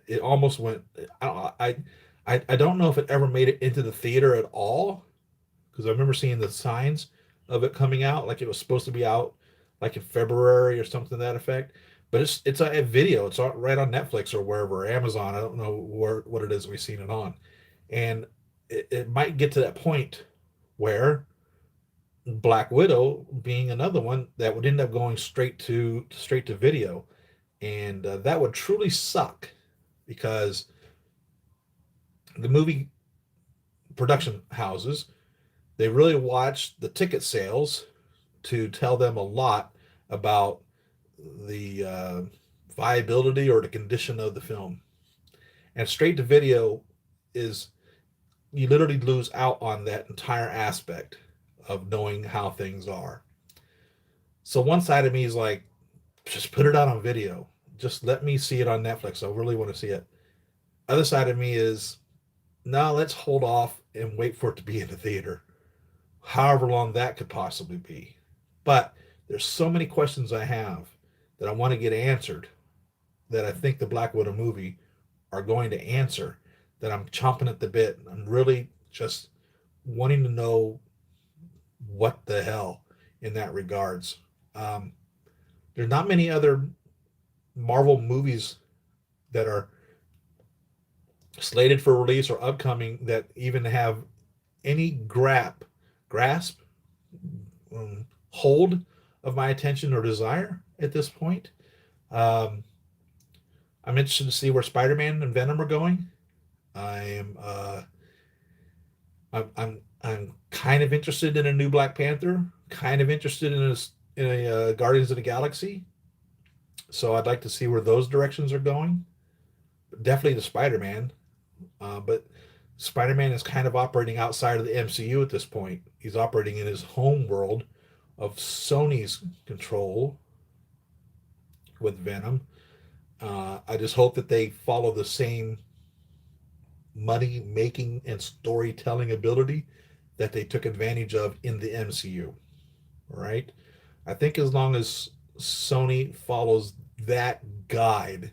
it almost went. I don't know if it ever made it into the theater at all because I remember seeing the signs of it coming out, like it was supposed to be out like in February or something to that effect. But it's a video. It's right on Netflix or wherever, or Amazon. I don't know what it is we've seen it on, and it might get to that point where Black Widow being another one that would end up going straight to video, and that would truly suck because the movie production houses, they really watch the ticket sales to tell them a lot about the viability or the condition of the film. And straight to video is, you literally lose out on that entire aspect of knowing how things are. So one side of me is like, just put it out on video. Just let me see it on Netflix. I really want to see it. Other side of me is, no, let's hold off and wait for it to be in the theater. However long that could possibly be. But there's so many questions I have that I want to get answered that I think the Black Widow movie are going to answer, that I'm chomping at the bit. I'm really just wanting to know what the hell in that regards. Um, there's not many other Marvel movies that are slated for release or upcoming that even have any grasp, hold of my attention or desire at this point. Um, I'm interested to see where Spider-Man and Venom are going. I am. I'm kind of interested in a new Black Panther. Kind of interested in a Guardians of the Galaxy. So I'd like to see where those directions are going. Definitely the Spider-Man, but Spider-Man is kind of operating outside of the MCU at this point. He's operating in his home world of Sony's control with Venom. I just hope that they follow the same money making and storytelling ability that they took advantage of in the MCU. Right? I think as long as Sony follows that guide,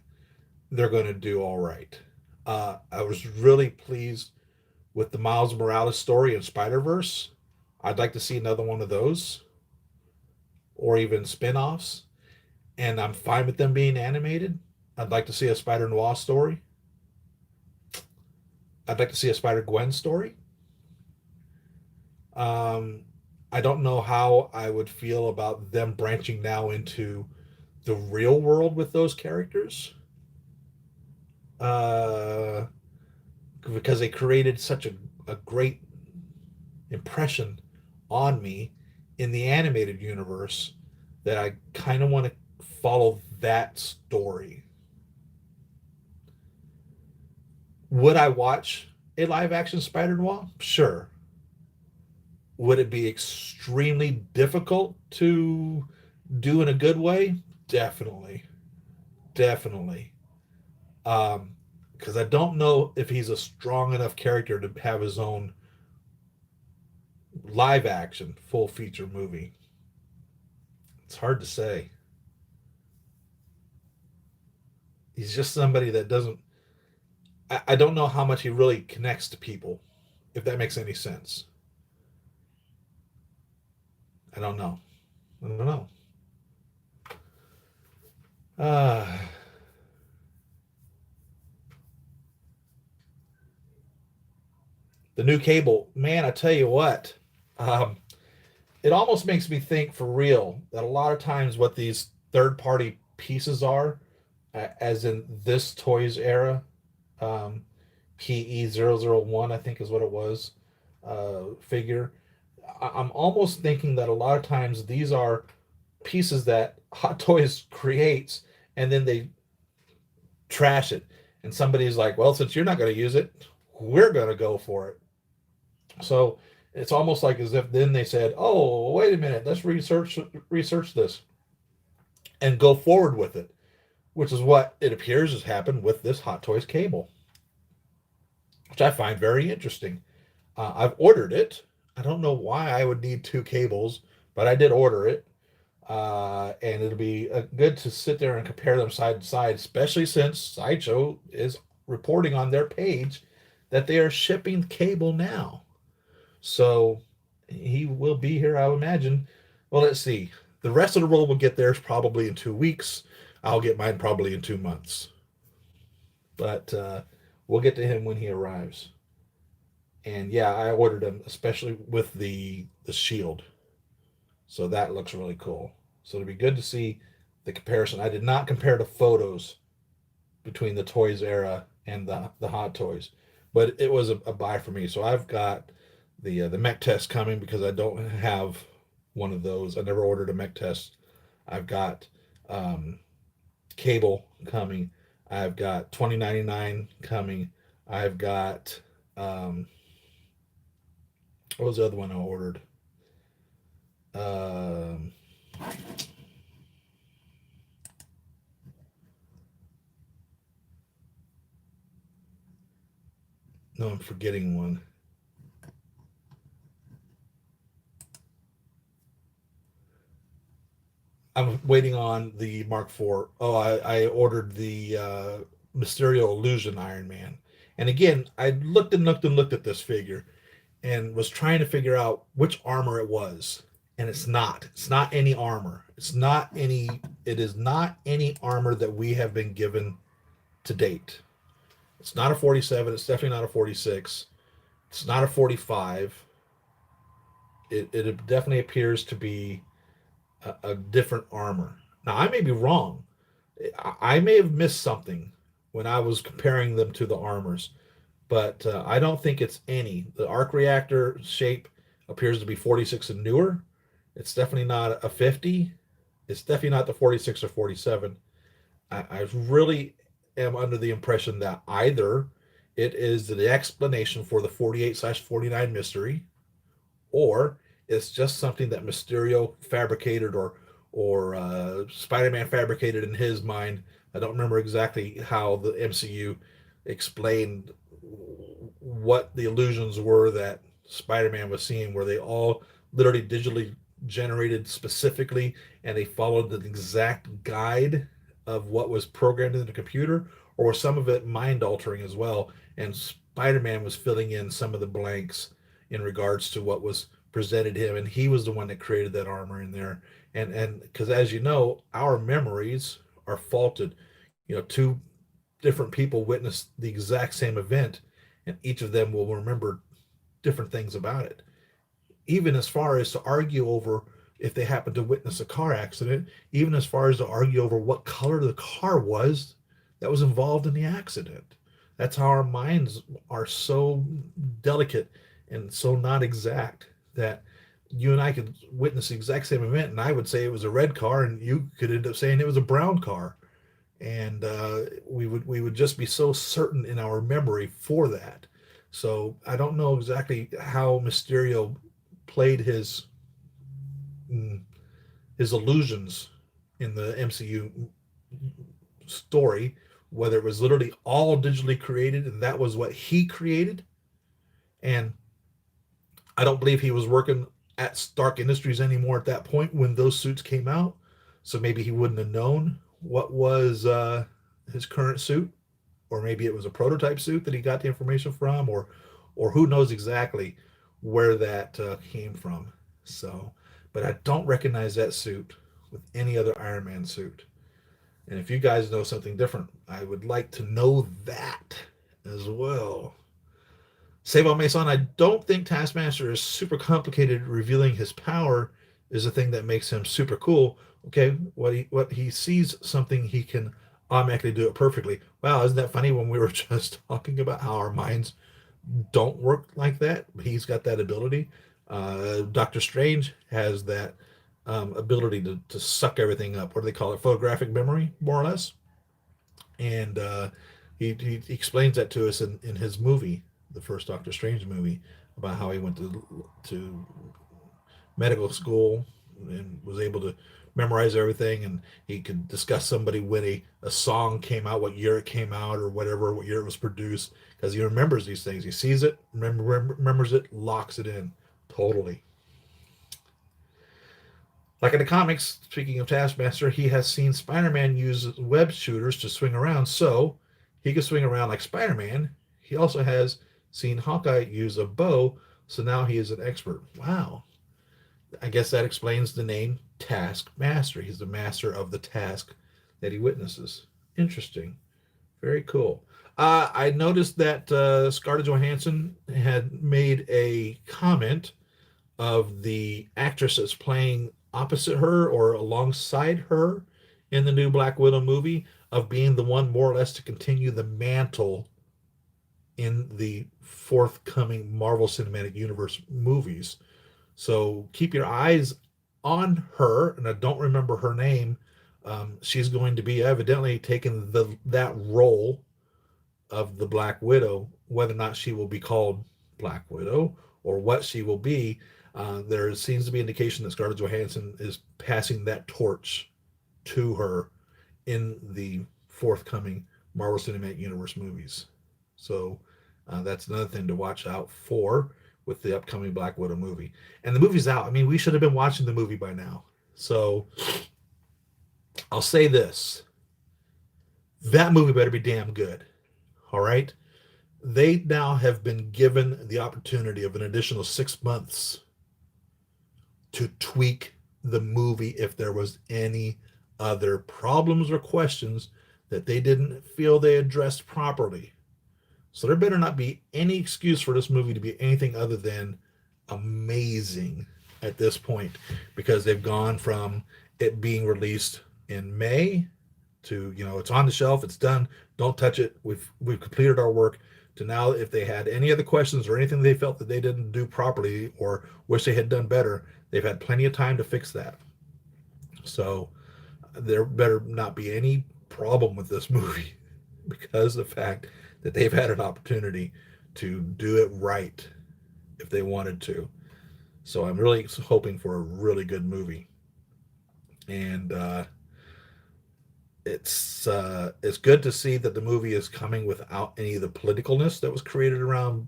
they're going to do all right. I was really pleased with the Miles Morales story in Spider Verse. I'd like to see another one of those, or even spin offs. And I'm fine with them being animated. I'd like to see a Spider Noir story. I'd like to see a Spider Gwen story. Um, I don't know how I would feel about them branching now into the real world with those characters. Uh, because they created such a great impression on me in the animated universe that I kind of want to follow that story. Would I watch a live action Spider Noir? Sure. Would it be extremely difficult to do in a good way? Definitely. Definitely. Because I don't know if he's a strong enough character to have his own live action full feature movie. It's hard to say. He's just somebody that doesn't. I don't know how much he really connects to people, if that makes any sense. I don't know. I don't know. Uh, the new Cable, man, I tell you what, um, it almost makes me think for real that a lot of times what these third party pieces are, as in this Toys era, um, PE001, I think is what it was, figure. I'm almost thinking that a lot of times these are pieces that Hot Toys creates and then they trash it. And somebody's like, well, since you're not going to use it, we're going to go for it. So it's almost like as if then they said, oh, wait a minute, let's research this and go forward with it, which is what it appears has happened with this Hot Toys Cable, which I find very interesting. I've ordered it. I don't know why I would need two cables, but I did order it. And it'll be good to sit there and compare them side to side, especially since Sideshow is reporting on their page that they are shipping cable now. So he will be here, I would imagine. Well, let's see. The rest of the world will get theirs probably in 2 weeks. I'll get mine probably in 2 months. But we'll get to him when he arrives. And yeah, I ordered him, especially with the shield. So that looks really cool. So it'll be good to see the comparison. I did not compare the photos between the Toys era and the Hot Toys, but it was a buy for me. So I've got the mech test coming because I don't have one of those. I never ordered a mech test. I've got um, Cable coming. I've got 2099 coming. I've got what was the other one I ordered? Um, no, I'm forgetting one. I'm waiting on the Mark IV. Oh, I ordered the Mysterio Illusion Iron Man. And again, I looked and looked and looked at this figure and was trying to figure out which armor it was. And it's not. It's not any armor. It's not any. It is not any armor that we have been given to date. It's not a 47. It's definitely not a 46. It's not a 45. It definitely appears to be a different armor. Now, I may be wrong. I may have missed something when I was comparing them to the armors, but I don't think it's any. The arc reactor shape appears to be 46 and newer. It's definitely not a 50. It's definitely not the 46 or 47. I really am under the impression that either it is the explanation for the 48/49 mystery, or it's just something that Mysterio fabricated or Spider-Man fabricated in his mind. I don't remember exactly how the MCU explained what the illusions were that Spider-Man was seeing. Were they all literally digitally generated specifically, and they followed the exact guide of what was programmed in the computer, or was some of it mind altering as well? And Spider-Man was filling in some of the blanks in regards to what was presented him, and he was the one that created that armor in there. And because as you know, our memories are faulted. two different people witness the exact same event, and each of them will remember different things about it. Even as far as to argue over if they happen to witness a car accident, even as far as to argue over what color the car was that was involved in the accident. That's how our minds are so delicate and so not exact that you and I could witness the exact same event, and I would say it was a red car, and you could end up saying it was a brown car, and we would just be so certain in our memory for that. So I don't know exactly how Mysterio played mm, his illusions in the MCU story, whether it was literally all digitally created and that was what he created. And I don't believe he was working at Stark Industries anymore at that point when those suits came out. So maybe he wouldn't have known what was his current suit, or maybe it was a prototype suit that he got the information from, or who knows exactly where that came from. So, but I don't recognize that suit with any other Iron Man suit. And if you guys know something different, I would like to know that as well. Save on Mason, I don't think Taskmaster is super complicated. Revealing his power is the thing that makes him super cool. Okay, what he sees something, he can automatically do it perfectly. Wow, isn't that funny when we were just talking about how our minds don't work like that? He's got that ability. Doctor Strange has that ability to suck everything up. What do they call it? Photographic memory, more or less. And he explains that to us in his movie, the first Doctor Strange movie, about how he went to medical school and was able to memorize everything, and he could discuss somebody when a song came out, what year it came out, or whatever, what year it was produced, because he remembers these things. He sees it, remembers it, locks it in totally. Like in the comics, speaking of Taskmaster, he has seen Spider-Man use web shooters to swing around, so he can swing around like Spider-Man. He also has seen Hawkeye use a bow, so now he is an expert. Wow. I guess that explains the name Taskmaster. He's the master of the task that he witnesses. Interesting. Very cool. I noticed that Scarlett Johansson had made a comment of the actress that's playing opposite her or alongside her in the new Black Widow movie of being the one more or less to continue the mantle in the forthcoming Marvel Cinematic Universe movies. So keep your eyes on her, and I don't remember her name. She's going to be evidently taking that role of the Black Widow. Whether or not she will be called Black Widow or what she will be, there seems to be indication that Scarlett Johansson is passing that torch to her in the forthcoming Marvel Cinematic Universe movies. So that's another thing to watch out for with the upcoming Black Widow movie. And the movie's out. I mean, we should have been watching the movie by now. So I'll say this. That movie better be damn good. All right? They now have been given the opportunity of an additional 6 months to tweak the movie if there was any other problems or questions that they didn't feel they addressed properly. So there better not be any excuse for this movie to be anything other than amazing at this point, because they've gone from it being released in May to, it's on the shelf, it's done, don't touch it, we've completed our work, to now if they had any other questions or anything they felt that they didn't do properly or wish they had done better, they've had plenty of time to fix that. So there better not be any problem with this movie because of the fact that they've had an opportunity to do it right if they wanted to. So I'm really hoping for a really good movie. And it's good to see that the movie is coming without any of the politicalness that was created around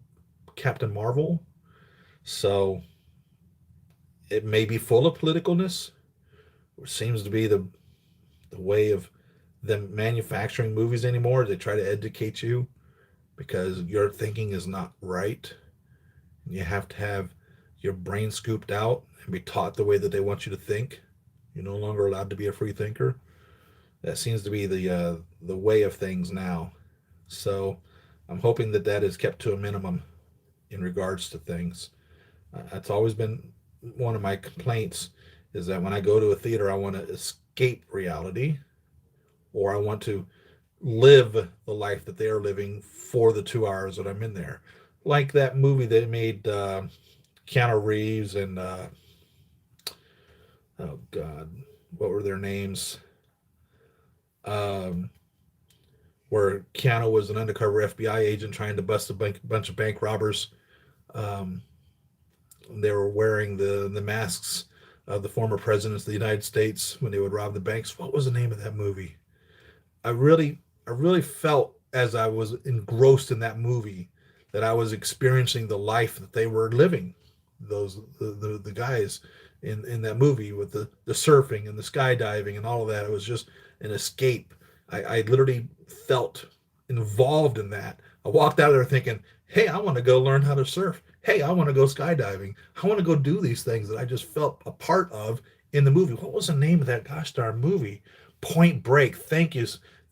Captain Marvel. So it may be full of politicalness, which seems to be the way of them manufacturing movies anymore. They try to educate you because your thinking is not right. You have to have your brain scooped out and be taught the way that they want you to think. You're no longer allowed to be a free thinker. That seems to be the way of things now. So I'm hoping that that is kept to a minimum in regards to things. That's always been one of my complaints, is that when I go to a theater, I want to escape reality, or I want to live the life that they are living for the 2 hours that I'm in there. Like that movie they made, Keanu Reeves and oh God, what were their names? Um, where Keanu was an undercover FBI agent trying to bust a bunch of bank robbers. Um, they were wearing the masks of the former presidents of the United States when they would rob the banks. What was the name of that movie? I really felt as I was engrossed in that movie that I was experiencing the life that they were living. The guys in that movie with the surfing and the skydiving and all of that. It was just an escape. I literally felt involved in that. I walked out of there thinking, hey, I want to go learn how to surf. Hey, I want to go skydiving. I want to go do these things that I just felt a part of in the movie. What was the name of that gosh darn movie? Point Break. Thank you,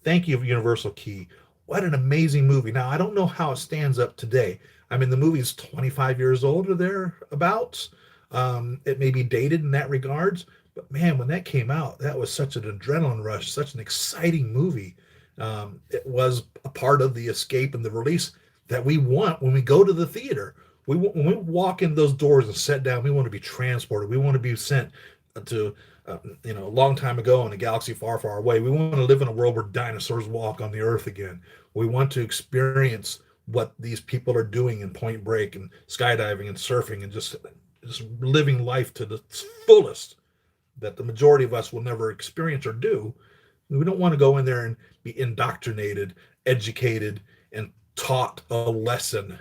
Universal Key. What an amazing movie. Now, I don't know how it stands up today. I mean, the movie's 25 years old or thereabouts. It may be dated in that regards, but man, when that came out, that was such an adrenaline rush, such an exciting movie. It was a part of the escape and the release that we want when we go to the theater. When we walk in those doors and sit down, we want to be transported. We want to be sent to a long time ago in a galaxy far, far away. We want to live in a world where dinosaurs walk on the earth again. We want to experience what these people are doing in Point Break and skydiving and surfing and just living life to the fullest that the majority of us will never experience or do. We don't want to go in there and be indoctrinated, educated, and taught a lesson.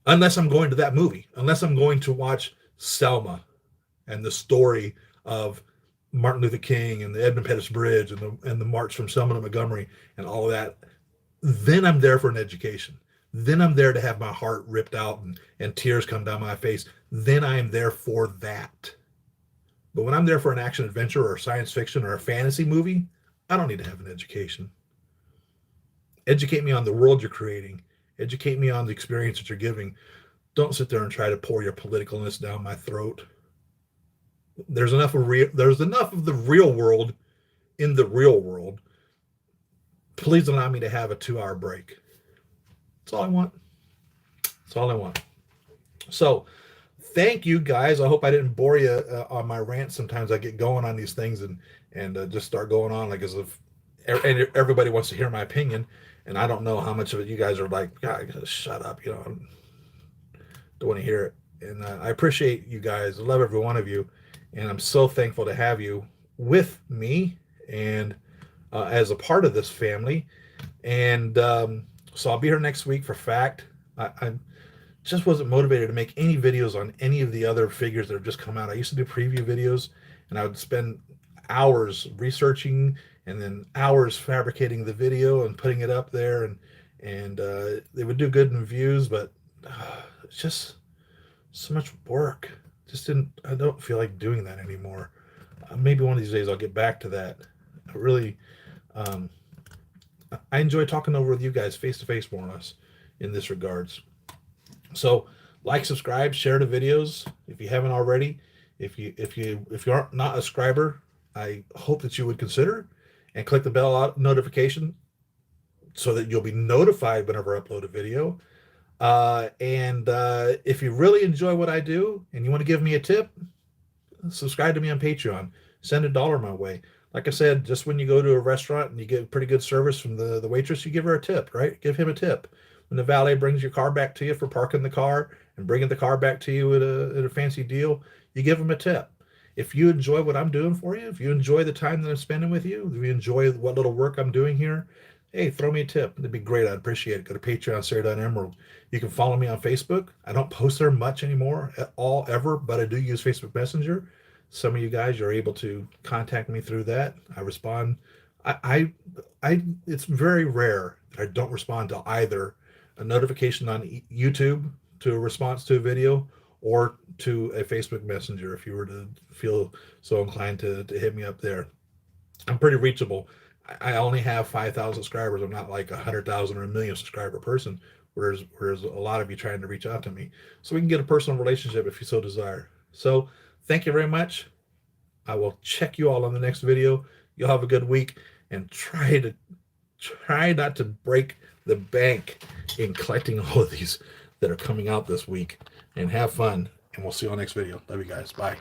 Unless I'm going to that movie, unless I'm going to watch Selma and the story of Martin Luther King and the Edmund Pettus Bridge and the march from Selma to Montgomery and all of that, then I'm there for an education. Then I'm there to have my heart ripped out and tears come down my face. Then I am there for that. But when I'm there for an action adventure or science fiction or a fantasy movie, I don't need to have an education. Educate me on the world you're creating. Educate me on the experience that you're giving. Don't sit there and try to pour your politicalness down my throat. There's enough of the real world in the real world. Please allow me to have a 2 hour break. That's all I want. That's all I want. So, thank you guys. I hope I didn't bore you on my rant. Sometimes I get going on these things and just start going on like as if everybody wants to hear my opinion, and I don't know how much of it you guys are like, God, shut up, don't want to hear it. And I appreciate you guys. I love every one of you, and I'm so thankful to have you with me and as a part of this family. And so I'll be here next week for fact. I just wasn't motivated to make any videos on any of the other figures that have just come out. I used to do preview videos, and I would spend hours researching and then hours fabricating the video and putting it up there, and they would do good in views, but it's just so much work. I don't feel like doing that anymore. Maybe one of these days I'll get back to that. I really, I enjoy talking over with you guys face to face more or less in this regards. So like, subscribe, share the videos if you haven't already. If you're not a subscriber, I hope that you would consider and click the bell notification so that you'll be notified whenever I upload a video. And if you really enjoy what I do and you want to give me a tip, subscribe to me on Patreon. Send $1 my way. Like I said, just when you go to a restaurant and you get pretty good service from the waitress, you give her a tip, right? Give him a tip. When the valet brings your car back to you for parking the car and bringing the car back to you at a fancy deal, you give them a tip. If you enjoy what I'm doing for you, if you enjoy the time that I'm spending with you, if you enjoy what little work I'm doing here, hey, throw me a tip. It'd be great. I'd appreciate it. Go to Patreon, Siri Emerald. You can follow me on Facebook. I don't post there much anymore at all, ever, but I do use Facebook Messenger. Some of you guys are able to contact me through that. I respond. It's very rare that I don't respond to either a notification on YouTube to a response to a video or to a Facebook Messenger if you were to feel so inclined to hit me up there. I'm pretty reachable. I only have 5,000 subscribers. I'm not like 100,000 or a million subscriber person. Whereas a lot of you trying to reach out to me, so we can get a personal relationship if you so desire. So thank you very much. I will check you all on the next video. You'll have a good week, and try not to break the bank in collecting all of these that are coming out this week. And have fun. And we'll see you on the next video. Love you guys. Bye.